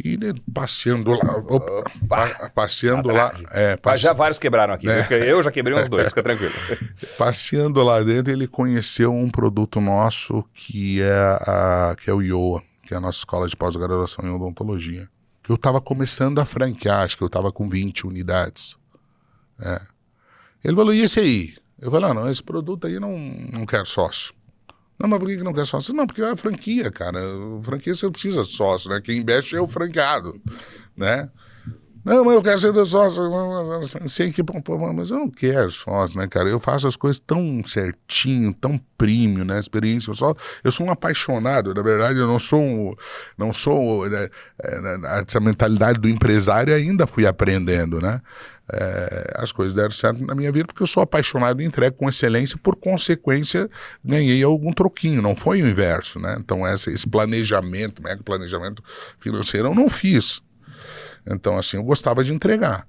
Speaker 2: E passeando lá, passeando lá...
Speaker 1: Já vários quebraram aqui, eu já quebrei uns 2, fica tranquilo.
Speaker 2: Passeando lá dentro, ele conheceu um produto nosso que é o Iowa, que é a nossa escola de pós-graduação em odontologia. Eu estava começando a franquear, acho que eu estava com 20 unidades. Ele falou, e esse aí? Eu falei, não, esse produto aí não quero sócio. Não, mas por que não quer sócio? Não, porque é a franquia, cara. Franquia você não precisa de sócio, né? Quem investe é o franqueado, né? Não, mas eu quero ser do sócio. Sem que, mas eu não quero sócio, né, cara? Eu faço as coisas tão certinho, tão premium, né? Experiência. Eu sou um apaixonado, na verdade, eu não sou né, essa mentalidade do empresário ainda fui aprendendo, né? As coisas deram certo na minha vida porque eu sou apaixonado e entrego com excelência, por consequência ganhei algum troquinho, não foi o inverso, né? Então esse planejamento, mega planejamento financeiro eu não fiz. Então assim, eu gostava de entregar.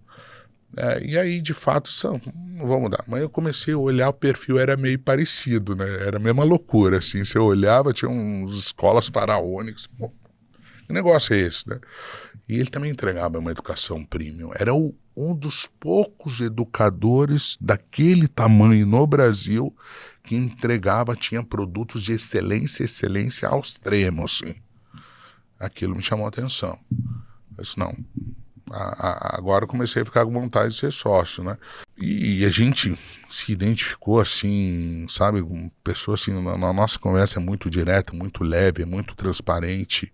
Speaker 2: E aí de fato, não vou mudar, mas eu comecei a olhar, o perfil era meio parecido, né? Era a mesma loucura, assim, se eu olhava tinha uns escolas faraônicas, pô, que negócio é esse, né? E ele também entregava uma educação premium, era um dos poucos educadores daquele tamanho no Brasil que entregava, tinha produtos de excelência ao extremo, assim. Aquilo me chamou a atenção. Eu disse, não, agora eu comecei a ficar com vontade de ser sócio, né? E a gente se identificou assim, sabe, com pessoas assim, na nossa conversa é muito direta, muito leve, é muito transparente.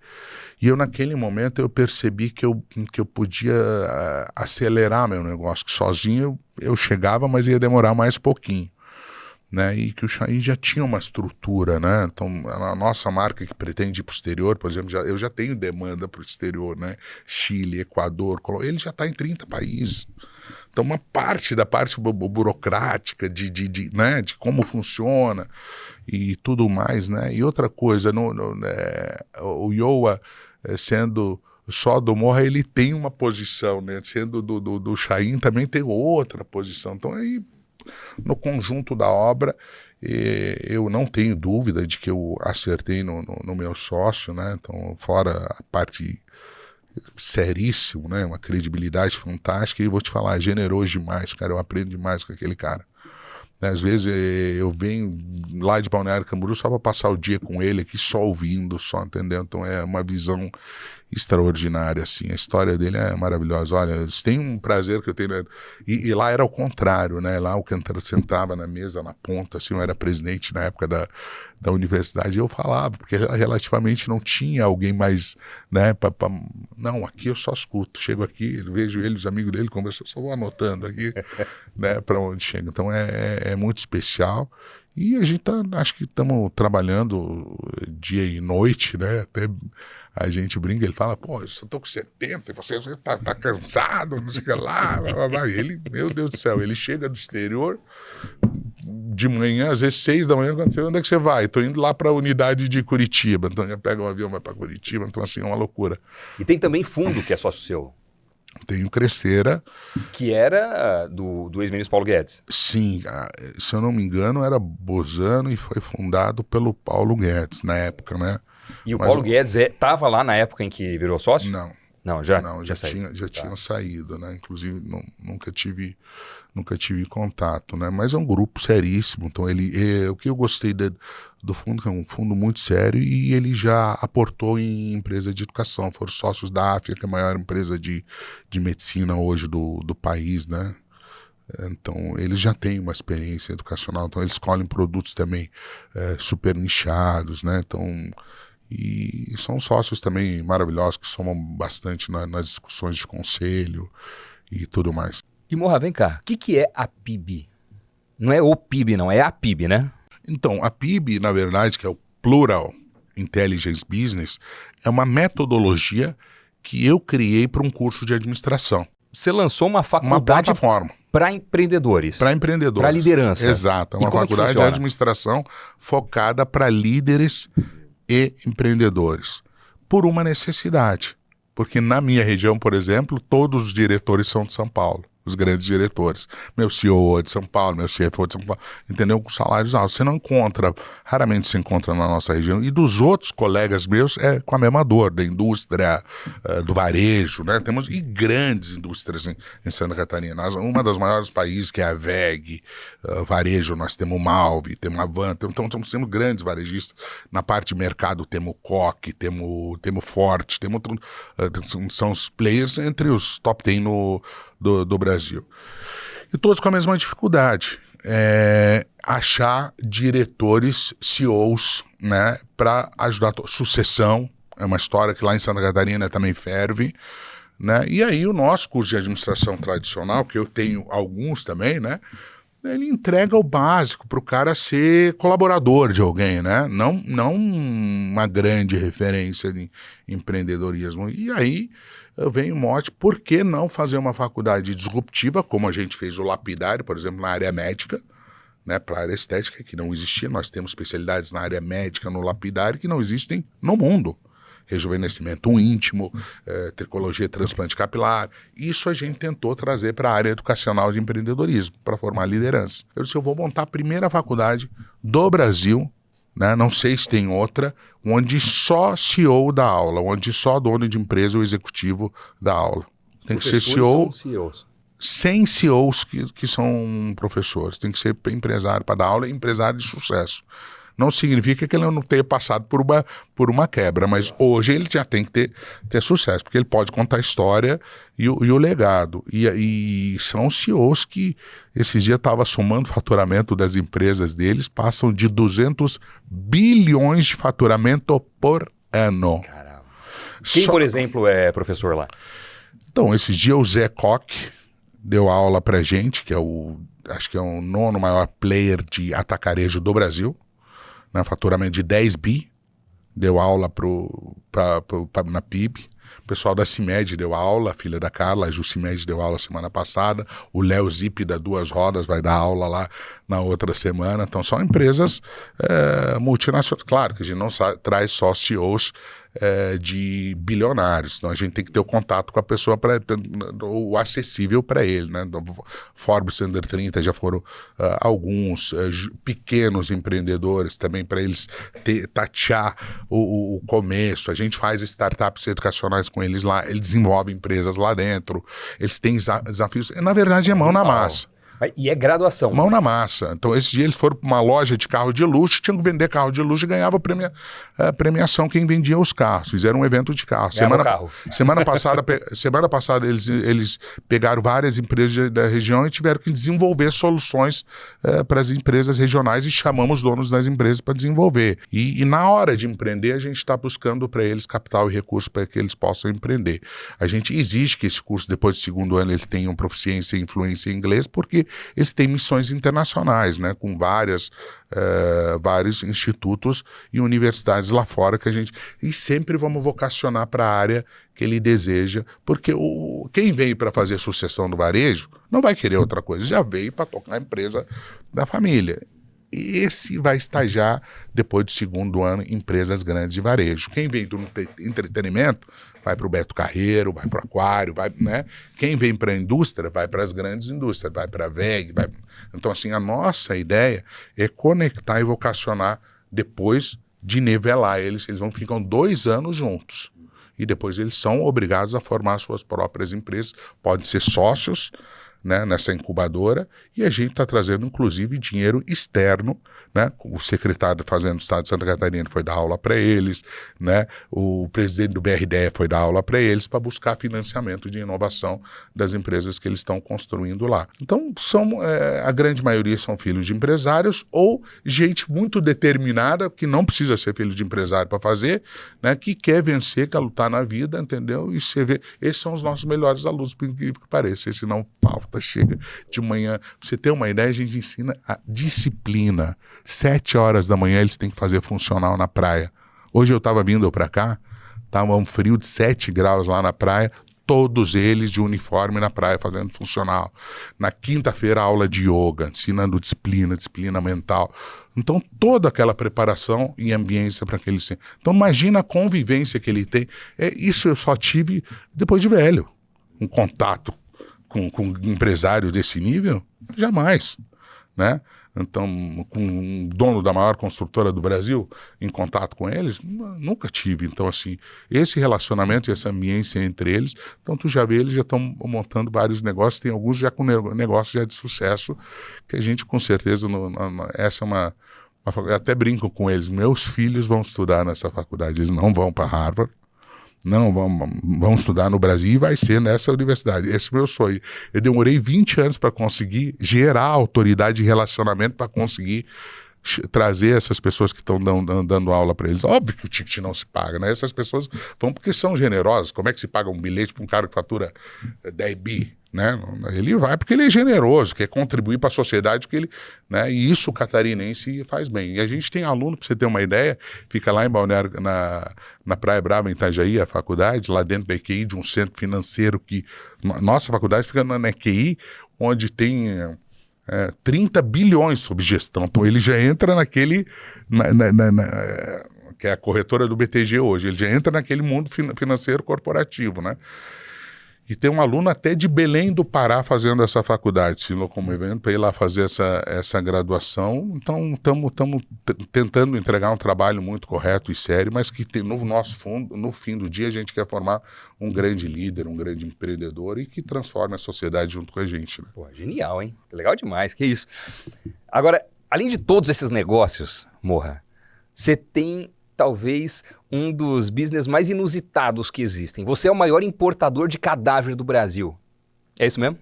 Speaker 2: E eu naquele momento eu percebi que eu podia acelerar meu negócio, que sozinho eu chegava, mas ia demorar mais pouquinho. Né, e que o Chain já tinha uma estrutura, né? Então a nossa marca que pretende ir para o exterior, por exemplo, eu já tenho demanda para o exterior, né? Chile, Equador, Colômbia, ele já está em 30 países. Então uma parte da parte burocrática né, de como funciona e tudo mais, né? E outra coisa, o Iowa sendo só do Moha, ele tem uma posição, né? Sendo do Chain também tem outra posição. Então aí no conjunto da obra, eu não tenho dúvida de que eu acertei no meu sócio, né? Então, fora a parte seríssimo, né? Uma credibilidade fantástica, e vou te falar, é generoso demais, cara, eu aprendo demais com aquele cara. Às vezes eu venho lá de Balneário Camboriú só para passar o dia com ele aqui, só ouvindo, só, entendeu? Então é uma visão extraordinária, assim, a história dele é maravilhosa. Olha, tem um prazer que eu tenho, né? E lá era o contrário, né? Lá o cantor sentava na mesa, na ponta, assim, eu era presidente na época da universidade, e eu falava, porque relativamente não tinha alguém mais, né, não, aqui eu só escuto, chego aqui, vejo ele, os amigos dele conversam, só vou anotando aqui, né, para onde chega. Então é muito especial, e a gente acho que estamos trabalhando dia e noite, né, até a gente brinca, ele fala, pô, eu só tô com 70 e você tá cansado, não sei o que lá, ele, meu Deus do céu, ele chega do exterior de manhã, às vezes 6 da manhã, onde é que você vai? Tô indo lá para a unidade de Curitiba, então já pega um avião, vai para Curitiba, então assim, é uma loucura.
Speaker 1: E tem também fundo que é sócio seu.
Speaker 2: Tem o Crescera.
Speaker 1: Que era do ex-ministro Paulo Guedes.
Speaker 2: Sim, se eu não me engano era Bozano e foi fundado pelo Paulo Guedes na época, né?
Speaker 1: E o Paulo Guedes estava lá na época em que virou sócio?
Speaker 2: Não,
Speaker 1: já
Speaker 2: tinha saído, né? Inclusive nunca tive contato, né? Mas é um grupo seríssimo, então o que eu gostei do fundo, que é um fundo muito sério, e ele já aportou em empresa de educação, foram sócios da AFIA, que é a maior empresa de medicina hoje do país, né? Então eles já têm uma experiência educacional, então eles escolhem produtos também super nichados, né? Então, e são sócios também maravilhosos que somam bastante nas discussões de conselho e tudo mais.
Speaker 1: E Moha, vem cá, o que é a PIB? Não é o PIB, não, é a PIB, né?
Speaker 2: Então, a PIB, na verdade, que é o Plural Intelligence Business, é uma metodologia que eu criei para um curso de administração.
Speaker 1: Você lançou uma faculdade...
Speaker 2: Uma plataforma.
Speaker 1: Para empreendedores.
Speaker 2: Para empreendedores.
Speaker 1: Para liderança.
Speaker 2: Exato, é uma faculdade de administração focada para líderes e empreendedores, por uma necessidade. Porque na minha região, por exemplo, todos os diretores são de São Paulo, os grandes diretores. Meu CEO é de São Paulo, meu CFO é de São Paulo, entendeu? Com salários altos. Você não encontra, raramente se encontra na nossa região. E dos outros colegas meus é com a mesma dor, da indústria, do varejo, né? Temos grandes indústrias em Santa Catarina. Uma das maiores países, que é a VEG, varejo, nós temos o Malve, temos a Van, então temos grandes varejistas. Na parte de mercado temos o Coque, temos Forte, são os players entre os top 10 do Brasil. E todos com a mesma dificuldade. Achar diretores, CEOs, né, para ajudar. Sucessão é uma história que lá em Santa Catarina também ferve, né? E aí o nosso curso de administração tradicional, que eu tenho alguns também, né? Ele entrega o básico para o cara ser colaborador de alguém, né? Não uma grande referência em empreendedorismo. E aí vem o mote, por que não fazer uma faculdade disruptiva, como a gente fez o lapidário, por exemplo, na área médica, né? Para a área estética, que não existia. Nós temos especialidades na área médica, no lapidário, que não existem no mundo. Rejuvenescimento íntimo, tricologia, transplante capilar. Isso a gente tentou trazer para a área educacional de empreendedorismo, para formar liderança. Eu disse, eu vou montar a primeira faculdade do Brasil, né? Não sei se tem outra, onde só CEO dá aula, onde só dono de empresa ou executivo dá aula. Tem que ser CEO,
Speaker 1: são CEOs.
Speaker 2: 100 CEOs que são professores. Tem que ser empresário para dar aula e empresário de sucesso. Não significa que ele não tenha passado por uma quebra, mas hoje ele já tem que ter sucesso, porque ele pode contar a história e o legado. E são CEOs que esses dias estava somando o faturamento das empresas deles, passam de 200 bilhões de faturamento por ano.
Speaker 1: Caramba. Quem, por exemplo, é professor lá?
Speaker 2: Então, esses dias o Zé Koch deu aula pra gente, que acho que é o 9º maior player de atacarejo do Brasil. Faturamento de 10 bi, deu aula na PIB. O pessoal da CIMED deu aula, a filha da Carla, a Jucimed deu aula semana passada. O Léo Zip da Duas Rodas vai dar aula lá na outra semana. Então são empresas multinacionais. Claro que a gente não traz só CEOs de bilionários. Então a gente tem que ter o contato com a pessoa, o acessível para ele, né? Forbes Under 30 já foram alguns pequenos empreendedores também, para eles tatear o começo. A gente faz startups educacionais com eles lá, eles desenvolvem empresas lá dentro, eles têm desafios. Na verdade é mão na massa.
Speaker 1: E é graduação.
Speaker 2: Mão na massa. Então, esse dia eles foram para uma loja de carro de luxo, tinham que vender carro de luxo e ganhava premiação quem vendia os carros. Fizeram um evento de carro. Semana passada eles pegaram várias empresas da região e tiveram que desenvolver soluções para as empresas regionais e chamamos os donos das empresas para desenvolver. E na hora de empreender, a gente está buscando para eles capital e recursos para que eles possam empreender. A gente exige que esse curso, depois do 2º ano, eles tenham proficiência e influência em inglês, porque eles têm missões internacionais, né, com vários institutos e universidades lá fora e sempre vamos vocacionar para a área que ele deseja, porque quem veio para fazer sucessão do varejo não vai querer outra coisa, já veio para tocar a empresa da família. Esse vai estagiar, depois do 2º ano, em empresas grandes de varejo. Quem vem do entretenimento vai para o Beto Carreiro, vai para o Aquário, né? Quem vem para a indústria vai para as grandes indústrias, vai para a VEG. Então, assim, a nossa ideia é conectar e vocacionar depois de nivelar eles. Eles ficam 2 anos juntos. E depois eles são obrigados a formar suas próprias empresas, podem ser sócios, né, nessa incubadora, e a gente está trazendo, inclusive, dinheiro externo, né? O secretário da Fazenda do Estado de Santa Catarina foi dar aula para eles, né? O presidente do BRDE foi dar aula para eles, para buscar financiamento de inovação das empresas que eles estão construindo lá. Então, a grande maioria são filhos de empresários ou gente muito determinada, que não precisa ser filho de empresário para fazer, né? Que quer vencer, quer lutar na vida, entendeu? E você vê, esses são os nossos melhores alunos, por incrível que pareça. Esse não falta, chega de manhã. Pra você ter uma ideia, a gente ensina a disciplina. 7 horas da manhã eles têm que fazer funcional na praia. Hoje eu estava vindo para cá, estava um frio de 7 graus lá na praia, todos eles de uniforme na praia fazendo funcional. Na quinta-feira, aula de yoga, ensinando disciplina mental. Então, toda aquela preparação e ambiência para aquele... Então, imagina a convivência que ele tem. Isso eu só tive depois de velho. Um contato com um empresário desse nível? Jamais, né? Então, com um dono da maior construtora do Brasil, em contato com eles, nunca tive. Então, assim, esse relacionamento e essa ambiência entre eles, então tu já vê, eles já estão montando vários negócios, tem alguns já com negócios já de sucesso, que a gente com certeza, essa é uma eu até brinco com eles, meus filhos vão estudar nessa faculdade, eles não vão para Harvard, não, vão estudar no Brasil e vai ser nessa universidade. Esse é o meu sonho. Eu demorei 20 anos para conseguir gerar autoridade de relacionamento, para conseguir trazer essas pessoas que estão dando aula para eles. Óbvio que o ticket não se paga, né? Essas pessoas vão porque são generosas. Como é que se paga um bilhete para um cara que fatura 10 bi? Né? Ele vai porque ele é generoso, quer contribuir para a sociedade, porque ele, né? E isso o catarinense faz bem. E a gente tem aluno, para você ter uma ideia, fica lá em Balneário, na Praia Brava, em Itajaí, a faculdade, lá dentro da EQI, de um centro financeiro que... Nossa faculdade fica na EQI, onde tem 30 bilhões sob gestão. Então ele já entra naquele... que é a corretora do BTG hoje, ele já entra naquele mundo financeiro corporativo, né? E tem um aluno até de Belém do Pará fazendo essa faculdade, se locomovendo para ir lá fazer essa graduação. Então, estamos tentando entregar um trabalho muito correto e sério, mas que tem, no nosso fundo, no fim do dia, a gente quer formar um grande líder, um grande empreendedor e que transforme a sociedade junto com a gente. Né?
Speaker 1: Pô, genial, hein? Legal demais, que isso. Agora, além de todos esses negócios, Morra, você tem... talvez um dos business mais inusitados que existem. Você é o maior importador de cadáver do Brasil. É isso mesmo?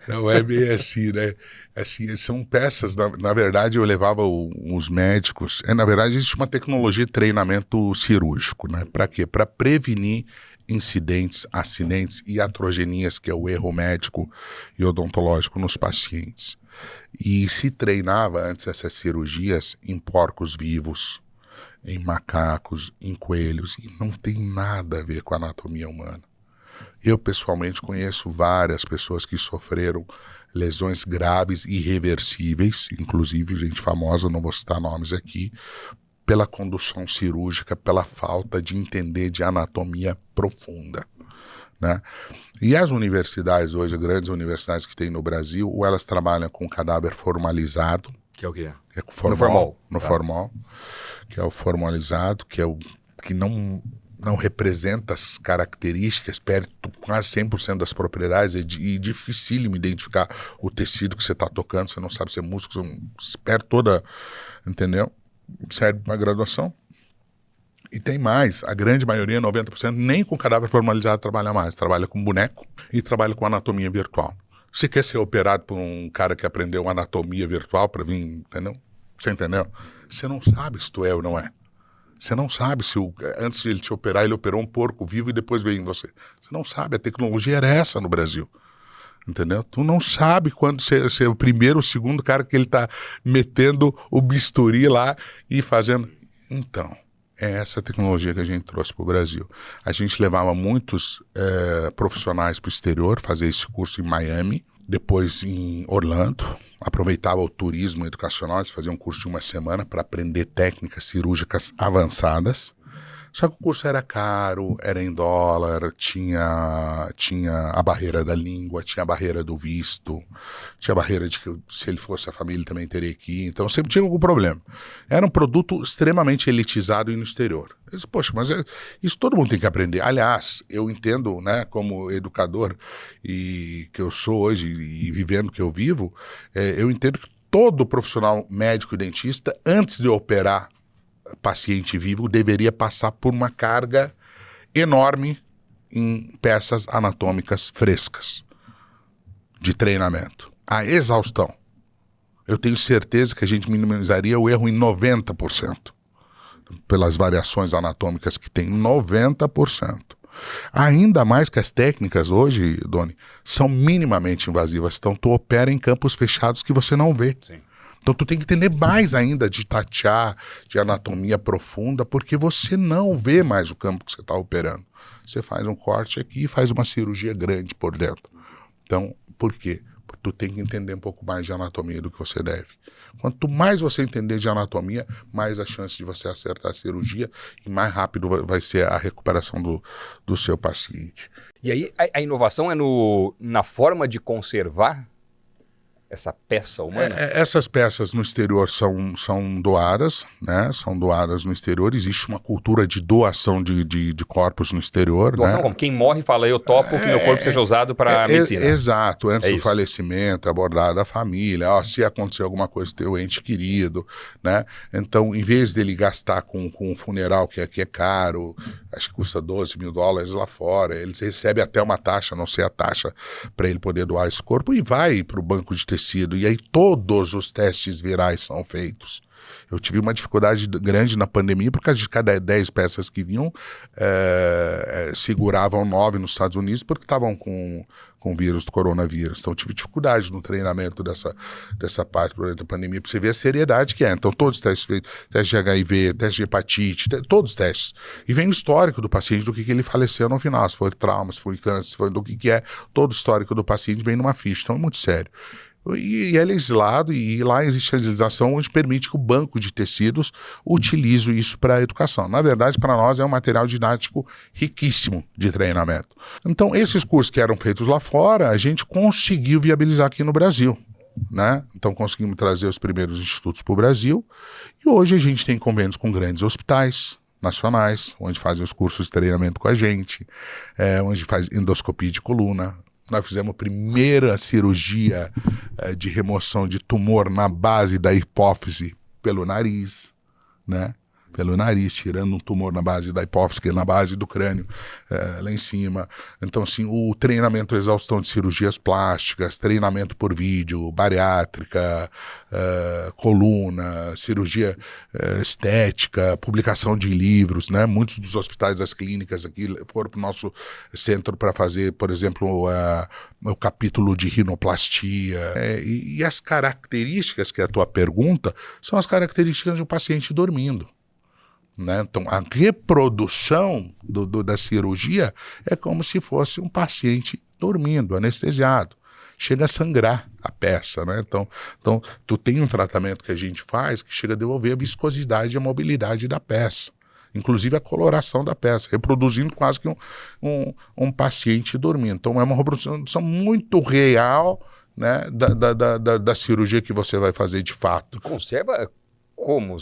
Speaker 2: Não é bem assim, né? Assim, são peças, na verdade eu levava os médicos, na verdade existe uma tecnologia de treinamento cirúrgico, né? Para quê? Para prevenir incidentes, acidentes e iatrogenias, que é o erro médico e odontológico nos pacientes. E se treinava antes essas cirurgias em porcos vivos, em macacos, em coelhos, e não tem nada a ver com a anatomia humana. Eu pessoalmente conheço várias pessoas que sofreram lesões graves e irreversíveis, inclusive gente famosa, não vou citar nomes aqui, pela condução cirúrgica, pela falta de entender de anatomia profunda. Né? E as universidades hoje, grandes universidades que tem no Brasil, ou elas trabalham com cadáver formalizado.
Speaker 1: Que é o quê?
Speaker 2: É formal,
Speaker 1: no formal.
Speaker 2: No formal, que é o formalizado, que é o que não representa as características, perde quase 100% das propriedades, e dificílimo identificar o tecido que você está tocando, você não sabe se é músculo, você perde toda, entendeu? Serve para graduação. E tem mais, a grande maioria, 90%, nem com cadáver formalizado trabalha mais. Trabalha com boneco e trabalha com anatomia virtual. Você quer ser operado por um cara que aprendeu anatomia virtual para vir, entendeu? Você entendeu? Você não sabe se tu é ou não é. Você não sabe se antes de ele te operar, ele operou um porco vivo e depois veio em você. Você não sabe, a tecnologia era essa no Brasil. Entendeu? Tu não sabe quando você é o primeiro ou segundo cara que ele tá metendo o bisturi lá e fazendo... Então... é essa tecnologia que a gente trouxe para o Brasil. A gente levava muitos profissionais para o exterior, fazer esse curso em Miami, depois em Orlando, aproveitava o turismo educacional, fazia um curso de uma semana para aprender técnicas cirúrgicas avançadas. Só que o curso era caro, era em dólar, tinha a barreira da língua, tinha a barreira do visto, tinha a barreira de que se ele fosse a família também teria que ir, então sempre tinha algum problema. Era um produto extremamente elitizado e no exterior. Eu disse, poxa, mas isso todo mundo tem que aprender. Aliás, eu entendo, né, como educador e que eu sou hoje e vivendo que eu vivo, eu entendo que todo profissional médico e dentista, antes de operar paciente vivo, deveria passar por uma carga enorme em peças anatômicas frescas de treinamento. A exaustão. Eu tenho certeza que a gente minimizaria o erro em 90%. Pelas variações anatômicas que tem, 90%. Ainda mais que as técnicas hoje, Doni, são minimamente invasivas. Então tu opera em campos fechados que você não vê.
Speaker 1: Sim.
Speaker 2: Então tu tem que entender mais ainda de tatear, de anatomia profunda, porque você não vê mais o campo que você está operando. Você faz um corte aqui e faz uma cirurgia grande por dentro. Então, por quê? Porque tu tem que entender um pouco mais de anatomia do que você deve. Quanto mais você entender de anatomia, mais a chance de você acertar a cirurgia e mais rápido vai ser a recuperação do seu paciente.
Speaker 1: E aí a inovação é na forma de conservar essa peça humana?
Speaker 2: Essas peças no exterior são doadas, né? São doadas no exterior. Existe uma cultura de doação de corpos no exterior.
Speaker 1: Doação,
Speaker 2: né?
Speaker 1: como? Quem morre fala, eu topo que meu corpo seja usado para medicina.
Speaker 2: Exato. Antes do falecimento, abordar da família. Se acontecer alguma coisa com teu ente querido, né? Então, em vez dele gastar com um funeral que aqui é caro, acho que custa $12 mil lá fora, eles recebem até uma taxa, não sei a taxa, para ele poder doar esse corpo e vai para o banco de tecido tecido. E aí todos os testes virais são feitos. Eu tive uma dificuldade grande na pandemia, porque de cada 10 peças que vinham, seguravam 9 nos Estados Unidos, porque estavam com o vírus do coronavírus. Então eu tive dificuldade no treinamento dessa parte durante a pandemia, para você ver a seriedade que é. Então todos os testes feitos, teste de HIV, teste de hepatite, todos os testes. E vem o histórico do paciente, do que ele faleceu no final, se foi trauma, se foi câncer, se foi do que é. Todo o histórico do paciente vem numa ficha. Então é muito sério. E é legislado, e lá existe a legislação onde permite que o banco de tecidos utilize isso para a educação. Na verdade, para nós é um material didático riquíssimo de treinamento. Então, esses cursos que eram feitos lá fora, a gente conseguiu viabilizar aqui no Brasil, né? Então, conseguimos trazer os primeiros institutos para o Brasil, e hoje a gente tem convênios com grandes hospitais nacionais, onde fazem os cursos de treinamento com a gente, onde faz endoscopia de coluna. Nós fizemos a primeira cirurgia de remoção de tumor na base da hipófise pelo nariz, né? Pelo nariz, tirando um tumor na base da hipófise, que é na base do crânio, lá em cima. Então, assim, o treinamento, exaustão de cirurgias plásticas, treinamento por vídeo, bariátrica, coluna, cirurgia estética, publicação de livros, né? Muitos dos hospitais, das clínicas aqui foram para o nosso centro para fazer, por exemplo, o capítulo de rinoplastia. E as características, que é a tua pergunta, são as características de um paciente dormindo. Né? Então, a reprodução da cirurgia é como se fosse um paciente dormindo, anestesiado. Chega a sangrar a peça, né? Então, tu tem um tratamento que a gente faz que chega a devolver a viscosidade e a mobilidade da peça. Inclusive a coloração da peça, reproduzindo quase que um paciente dormindo. Então, é uma reprodução muito real, né, da cirurgia que você vai fazer de fato.
Speaker 1: Conserva como?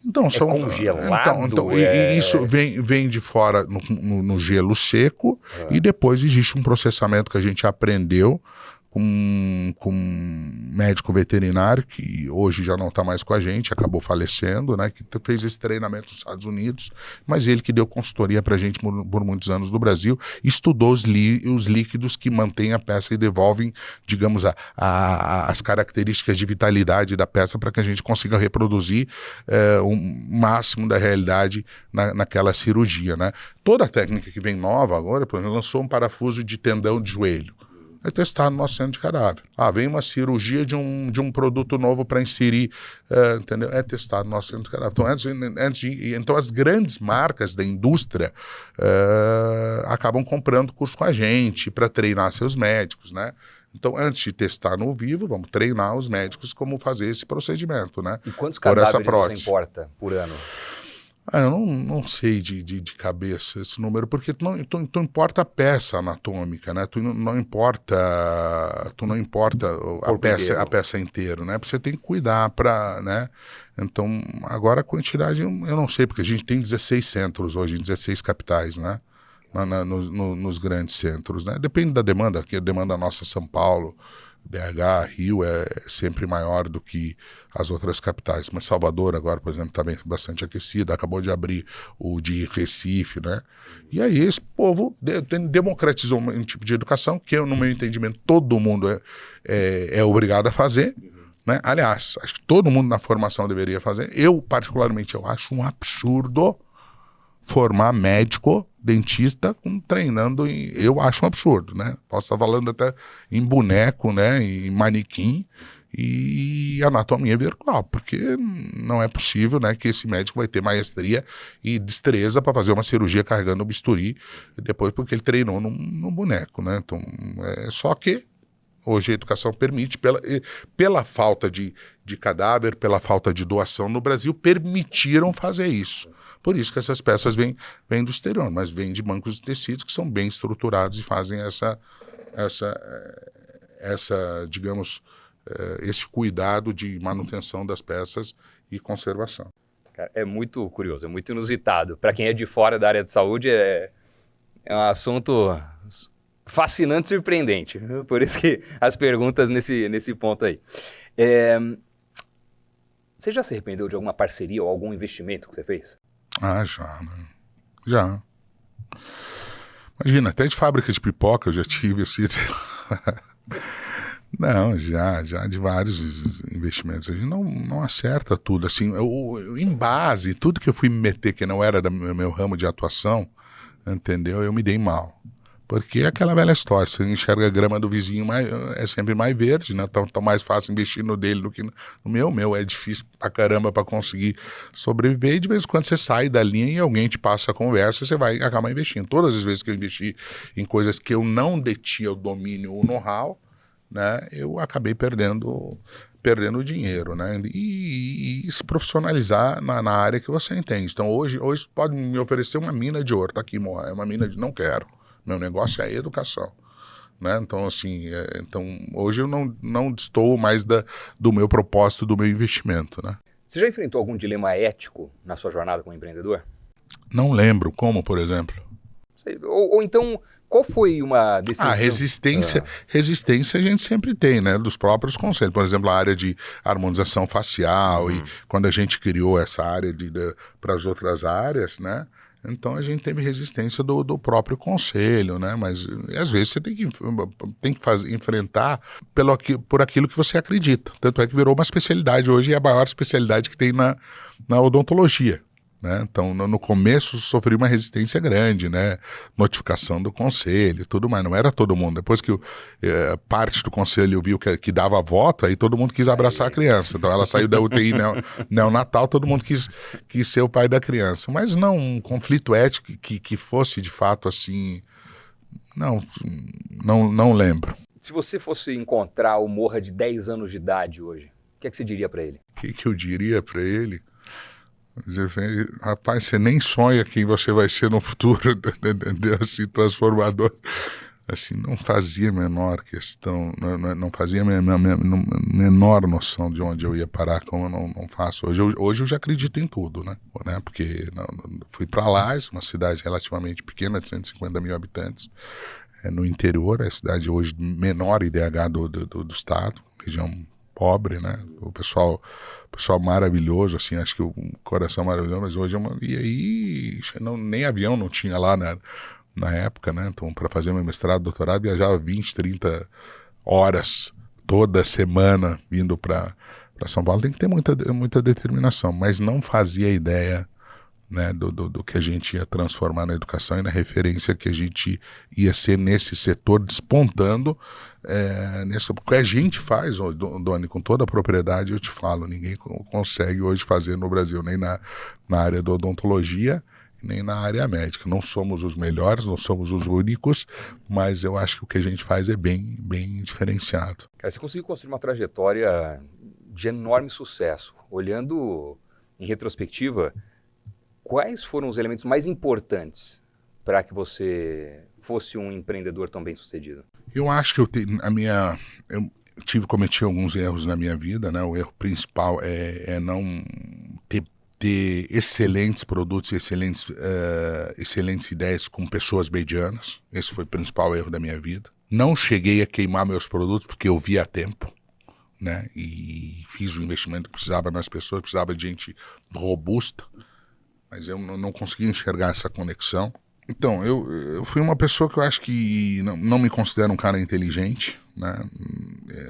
Speaker 2: Então,
Speaker 1: é congelado?
Speaker 2: E isso vem de fora no gelo seco, e depois existe um processamento que a gente aprendeu com um médico veterinário, que hoje já não está mais com a gente, acabou falecendo, né, que fez esse treinamento nos Estados Unidos, mas ele que deu consultoria para a gente por muitos anos no Brasil, estudou os líquidos que mantêm a peça e devolvem, digamos, as características de vitalidade da peça, para que a gente consiga reproduzir o máximo da realidade naquela cirurgia, né. Toda a técnica que vem nova agora, por exemplo, lançou um parafuso de tendão de joelho. É testado no nosso centro de cadáver. Vem uma cirurgia de um produto novo para inserir, entendeu? É testado no nosso centro de cadáver. Então, então as grandes marcas da indústria acabam comprando curso com a gente para treinar seus médicos, né? Então, antes de testar no vivo, vamos treinar os médicos como fazer esse procedimento, né?
Speaker 1: E quantos cadáveres você importa por ano?
Speaker 2: Eu não sei de cabeça esse número, porque tu importa a peça anatômica, né? Tu não importa a peça inteira, né? Você tem que cuidar para, né? Então, agora a quantidade eu não sei, porque a gente tem 16 centros hoje, em 16 capitais, né? Nos grandes centros, né? Depende da demanda, aqui a demanda nossa, São Paulo, BH, Rio é sempre maior do que as outras capitais, mas Salvador agora, por exemplo, está bastante aquecida, acabou de abrir o de Recife, né? E aí esse povo democratizou um tipo de educação que, no meu entendimento, todo mundo é obrigado a fazer, né? Aliás, acho que todo mundo na formação deveria fazer. Eu, particularmente, eu acho um absurdo formar médico, dentista, treinando eu acho um absurdo, né? Posso estar falando até em boneco, né? Em manequim e anatomia virtual, porque não é possível, né, que esse médico vai ter maestria e destreza para fazer uma cirurgia carregando o bisturi, depois porque ele treinou num boneco, né? Então, só que hoje a educação permite, pela falta de cadáver, pela falta de doação no Brasil, permitiram fazer isso. Por isso que essas peças vêm do exterior, mas vêm de bancos de tecidos que são bem estruturados e fazem digamos, esse cuidado de manutenção das peças e conservação.
Speaker 1: Cara, é muito curioso, é muito inusitado. Para quem é de fora da área de saúde, é um assunto fascinante e surpreendente. Por isso que as perguntas nesse ponto aí. Você já se arrependeu de alguma parceria ou algum investimento que você fez?
Speaker 2: Já, né? Já. Imagina, até de fábrica de pipoca eu já tive, assim. Não, já de vários investimentos. A gente não acerta tudo. Assim, em base, tudo que eu fui me meter que não era do meu ramo de atuação, entendeu? Eu me dei mal. Porque é aquela velha história, você enxerga a grama do vizinho, é sempre mais verde, né? Então mais fácil investir no dele do que no meu. O meu é difícil pra caramba pra conseguir sobreviver, e de vez em quando você sai da linha e alguém te passa a conversa, você vai acabar investindo. Todas as vezes que eu investi em coisas que eu não detinha o domínio, o know-how, né? Eu acabei perdendo dinheiro, né? E se profissionalizar na área que você entende. Então hoje pode me oferecer uma mina de ouro, tá aqui, Moa, é uma mina de não quero. Meu negócio é a educação, né? Então, assim, hoje eu não destoo mais do meu propósito, do meu investimento, né?
Speaker 1: Você já enfrentou algum dilema ético na sua jornada como empreendedor?
Speaker 2: Não lembro, como, por exemplo?
Speaker 1: Ou então, qual foi uma decisão?
Speaker 2: Resistência a gente sempre tem, né? Dos próprios conselhos. Por exemplo, a área de harmonização facial, e quando a gente criou essa área para as outras áreas, né? Então a gente teve resistência do próprio conselho, né? Mas às vezes você tem que enfrentar por aquilo que você acredita. Tanto é que virou uma especialidade hoje, e é a maior especialidade que tem na odontologia, né? Então no começo sofri uma resistência grande, né? Notificação do conselho, tudo mais. Não era todo mundo. Depois que parte do conselho viu que dava voto, aí todo mundo quis abraçar a criança. Então ela saiu da UTI neonatal, todo mundo quis ser o pai da criança. Mas não um conflito ético que fosse de fato assim. Não lembro.
Speaker 1: Se você fosse encontrar o Morra de 10 anos de idade hoje, o que é que você diria para ele?
Speaker 2: O que eu diria para ele? Rapaz, você nem sonha quem você vai ser no futuro, entendeu? Assim, transformador. Assim, não fazia a menor questão, não fazia a menor noção de onde eu ia parar, como eu não faço hoje. Hoje eu já acredito em tudo, né? Porque fui para Lages, uma cidade relativamente pequena, de 150 mil habitantes, no interior, é a cidade hoje menor IDH do estado, região pobre, né? O pessoal maravilhoso, assim, acho que o coração maravilhoso, mas hoje e aí nem avião não tinha lá, né? Na época, né? Então, para fazer meu mestrado, doutorado, viajava 20, 30 horas toda semana vindo para São Paulo. Tem que ter muita determinação, mas não fazia ideia, né, do que a gente ia transformar na educação e na referência que a gente ia ser nesse setor, despontando porque a gente faz, Doni, com toda a propriedade, eu te falo, ninguém consegue hoje fazer no Brasil, nem na área da odontologia, nem na área médica. Não somos os melhores, não somos os únicos, mas eu acho que o que a gente faz é bem, bem diferenciado.
Speaker 1: Cara, você conseguiu construir uma trajetória de enorme sucesso. Olhando em retrospectiva, quais foram os elementos mais importantes para que você fosse um empreendedor tão bem sucedido?
Speaker 2: Eu acho que eu cometi alguns erros na minha vida, né? O erro principal é não ter excelentes produtos e excelentes ideias com pessoas medianas. Esse foi o principal erro da minha vida. Não cheguei a queimar meus produtos porque eu vi a tempo, né? E fiz o investimento que precisava nas pessoas, precisava de gente robusta, mas eu não consegui enxergar essa conexão. Então, eu fui uma pessoa que eu acho que não me considero um cara inteligente, né?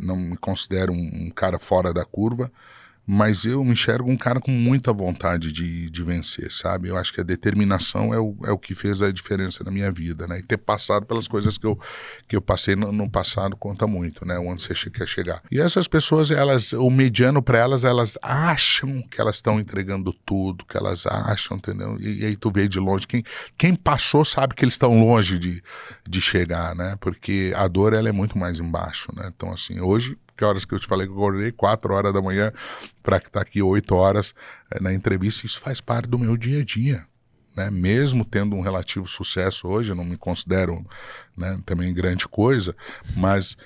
Speaker 2: Não me considero um cara fora da curva, mas eu me enxergo um cara com muita vontade de vencer, sabe? Eu acho que a determinação é o que fez a diferença na minha vida, né? E ter passado pelas coisas que eu passei no passado conta muito, né? Onde você quer chegar. E essas pessoas, o mediano para elas acham que elas estão entregando tudo, que elas acham, entendeu? E aí tu vê de longe. Quem passou sabe que eles estão longe de chegar, né? Porque a dor, ela é muito mais embaixo, né? Então, assim, hoje, que horas que eu te falei que eu acordei? 4 horas da manhã para estar aqui 8 horas na entrevista. Isso faz parte do meu dia a dia, né? Mesmo tendo um relativo sucesso hoje, eu não me considero, né, também grande coisa, mas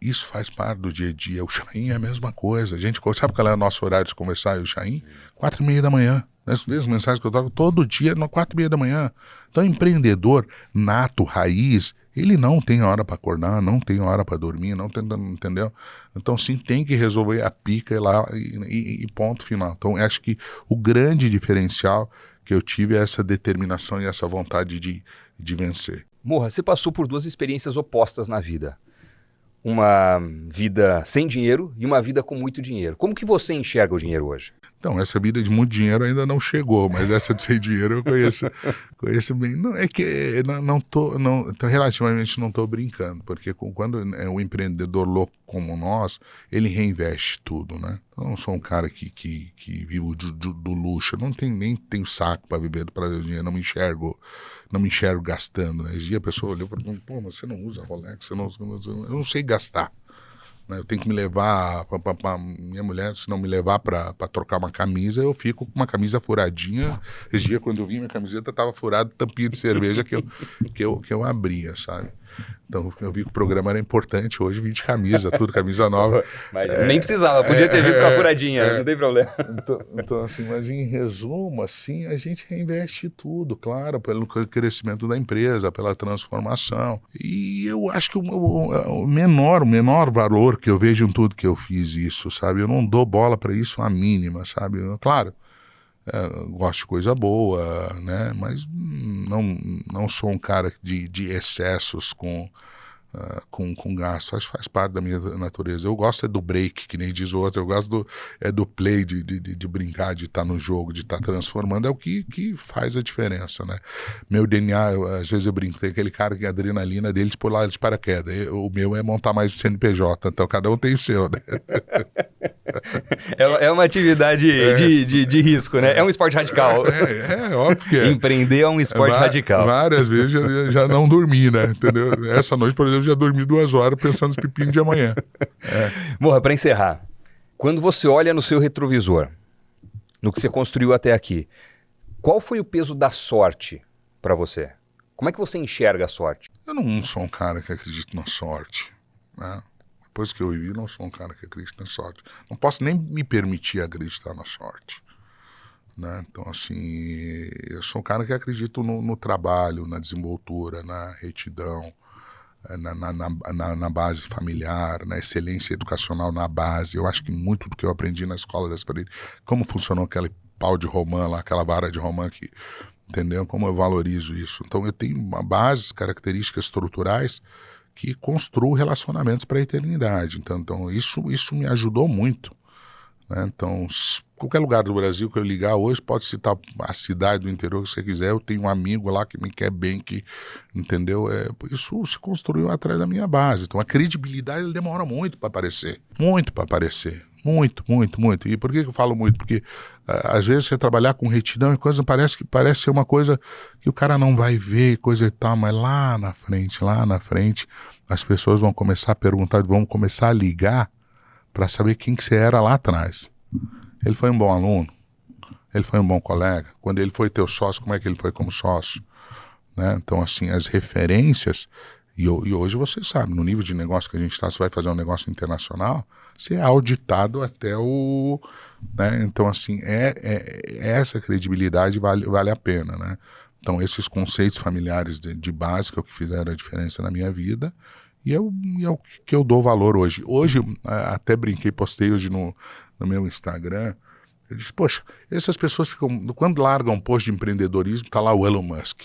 Speaker 2: isso faz parte do dia a dia. O Chaim é a mesma coisa. A gente sabe qual é o nosso horário de conversar, o Chaim? 4:30 da manhã. As mesmas mensagens que eu toco todo dia, 4:30 da manhã. Então, empreendedor nato, raiz, ele não tem hora para acordar, não tem hora para dormir, não tem, entendeu? Então, sim, tem que resolver a pica lá e ponto final. Então, acho que o grande diferencial que eu tive é essa determinação e essa vontade de vencer.
Speaker 1: Morra, você passou por 2 experiências opostas na vida. uma vida sem dinheiro e uma vida com muito dinheiro. Como que você enxerga o dinheiro hoje?
Speaker 2: Então, essa vida de muito dinheiro ainda não chegou, mas essa de sem dinheiro eu conheço bem. Não, é que relativamente não estou brincando, porque quando é um empreendedor louco como nós, ele reinveste tudo, né? Eu não sou um cara que vivo do luxo, nem tenho saco para viver do prazer do dinheiro, não me enxergo gastando, né? Esse dia a pessoa olhou para mim, pô, mas você não usa Rolex, eu não sei gastar. Eu tenho que me levar pra minha mulher, se não me levar para trocar uma camisa, eu fico com uma camisa furadinha. Esse dia, quando eu vi, minha camiseta estava furada, tampinha de cerveja que eu abria, sabe? Então eu vi que o programa era importante, hoje vim de camisa, tudo camisa nova.
Speaker 1: Mas nem precisava, podia ter vindo com a furadinha, não tem problema.
Speaker 2: Então, assim, mas em resumo, assim, a gente reinveste tudo, claro, pelo crescimento da empresa, pela transformação. E eu acho que o menor valor que eu vejo em tudo que eu fiz isso, sabe? Eu não dou bola para isso a mínima, sabe? Claro, gosto de coisa boa, né? Mas não sou um cara de excessos com gasto. Acho que faz parte da minha natureza. Eu gosto do break, que nem diz o outro. Eu gosto do play, de brincar, de estar no jogo, de estar transformando. É o que faz a diferença, né? Meu DNA, às vezes eu brinco, tem aquele cara que a adrenalina dele pular de paraquedas. O meu é montar mais o CNPJ. Então cada um tem o seu, né?
Speaker 1: É uma atividade de risco, né? É um esporte radical.
Speaker 2: Óbvio que é.
Speaker 1: Empreender é um esporte radical.
Speaker 2: Várias vezes já não dormi, né? Entendeu? Essa noite, por exemplo, já dormi 2 horas pensando nos pepinos de amanhã.
Speaker 1: Morra, para encerrar, quando você olha no seu retrovisor, no que você construiu até aqui, qual foi o peso da sorte para você? Como é que você enxerga a sorte?
Speaker 2: Eu não sou um cara que acredita na sorte, né? Depois que eu vivi, não sou um cara que acredita na sorte. Não posso nem me permitir acreditar na sorte, né? Então, assim, eu sou um cara que acredito no trabalho, na desenvoltura, na retidão, na base familiar, na excelência educacional na base. Eu acho que muito do que eu aprendi na escola das freiras, como funcionou aquele pau de romã lá, aquela vara de romã que, entendeu? Como eu valorizo isso. Então, eu tenho bases, características estruturais que construo relacionamentos para a eternidade. Então isso me ajudou muito, né? Então, qualquer lugar do Brasil que eu ligar hoje, pode citar a cidade do interior que você quiser, eu tenho um amigo lá que me quer bem, que, entendeu? Isso se construiu atrás da minha base. Então, a credibilidade ele demora muito para aparecer. Muito para aparecer. Muito. E por que eu falo muito? Porque às vezes você trabalhar com retidão e coisa parece ser uma coisa que o cara não vai ver, coisa e tal, mas lá na frente, as pessoas vão começar a perguntar, vão começar a ligar para saber quem que você era lá atrás. Ele foi um bom aluno? Ele foi um bom colega? Quando ele foi teu sócio, como é que ele foi como sócio? Né? Então, assim, as referências... E hoje você sabe, no nível de negócio que a gente está, você vai fazer um negócio internacional, você é auditado até o... Né? Então, assim, essa credibilidade vale a pena, né? Então, esses conceitos familiares de base que é o que fizeram a diferença na minha vida, e é o que eu dou valor hoje. Hoje, até brinquei, postei hoje no meu Instagram, eu disse, poxa, essas pessoas ficam... Quando largam um post de empreendedorismo, tá lá o Elon Musk,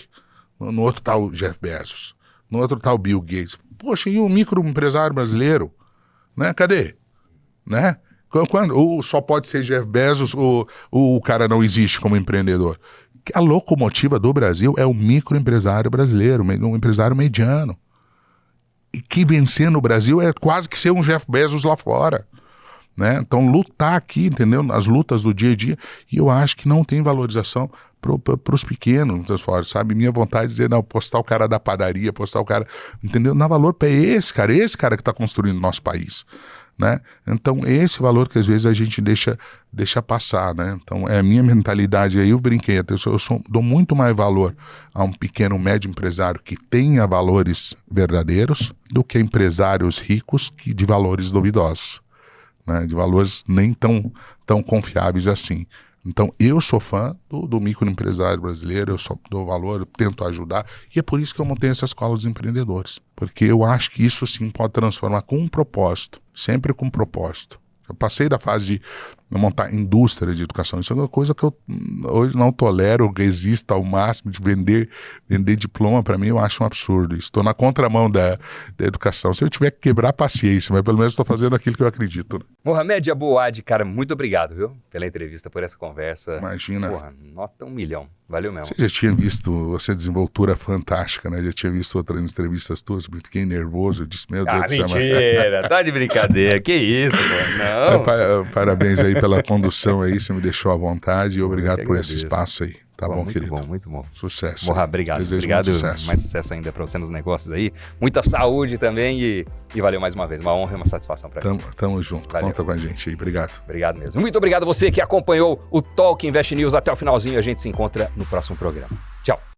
Speaker 2: no outro tá o Jeff Bezos, no outro tá o Bill Gates. Poxa, e o microempresário brasileiro? Né? Cadê? Né? Quando só pode ser Jeff Bezos ou o cara não existe como empreendedor? A locomotiva do Brasil é o microempresário brasileiro, um empresário mediano. E que vencer no Brasil é quase que ser um Jeff Bezos lá fora. Né? Então, lutar aqui, entendeu? As lutas do dia a dia, e eu acho que não tem valorização para os pequenos, sabe? Minha vontade de dizer, não, postar o cara da padaria, postar o cara, entendeu? Dá valor para esse cara que está construindo o nosso país, né? Então, esse valor que às vezes a gente deixa passar, né? Então, é a minha mentalidade, aí eu brinquei, dou muito mais valor a um pequeno, médio empresário que tenha valores verdadeiros do que empresários ricos de valores duvidosos. Né, de valores nem tão confiáveis assim. Então, eu sou fã do microempresário brasileiro, eu só dou valor, eu tento ajudar, e é por isso que eu montei essa escola dos empreendedores. Porque eu acho que isso sim pode transformar com um propósito, sempre com um propósito. Eu passei da fase montar indústria de educação. Isso é uma coisa que eu hoje não tolero, que exista ao máximo, de vender diploma, para mim eu acho um absurdo. Estou na contramão da educação. Se eu tiver que quebrar, paciência, mas pelo menos estou fazendo aquilo que eu acredito.
Speaker 1: Mohamed Abouhad, cara, muito obrigado, viu? Pela entrevista, por essa conversa.
Speaker 2: Imagina.
Speaker 1: Porra, nota 1 milhão. Valeu mesmo.
Speaker 2: Você já tinha visto, você desenvoltura fantástica, né? Já tinha visto outras entrevistas tuas, fiquei nervoso, eu disse, meu Deus do céu.
Speaker 1: Mentira, tá de brincadeira, que isso, pô, não.
Speaker 2: Parabéns aí pela condução aí, você me deixou à vontade e obrigado por esse espaço aí. Tá bom, querido?
Speaker 1: Muito bom.
Speaker 2: Sucesso.
Speaker 1: Morra, obrigado.
Speaker 2: Desejo
Speaker 1: obrigado.
Speaker 2: muito sucesso.
Speaker 1: Mais sucesso ainda pra você nos negócios aí. Muita saúde também e valeu mais uma vez. Uma honra e uma satisfação pra mim.
Speaker 2: Tamo junto. Valeu. Conta com a gente aí. Obrigado.
Speaker 1: Obrigado mesmo. Muito obrigado a você que acompanhou o Talk Invest News até o finalzinho. A gente se encontra no próximo programa. Tchau.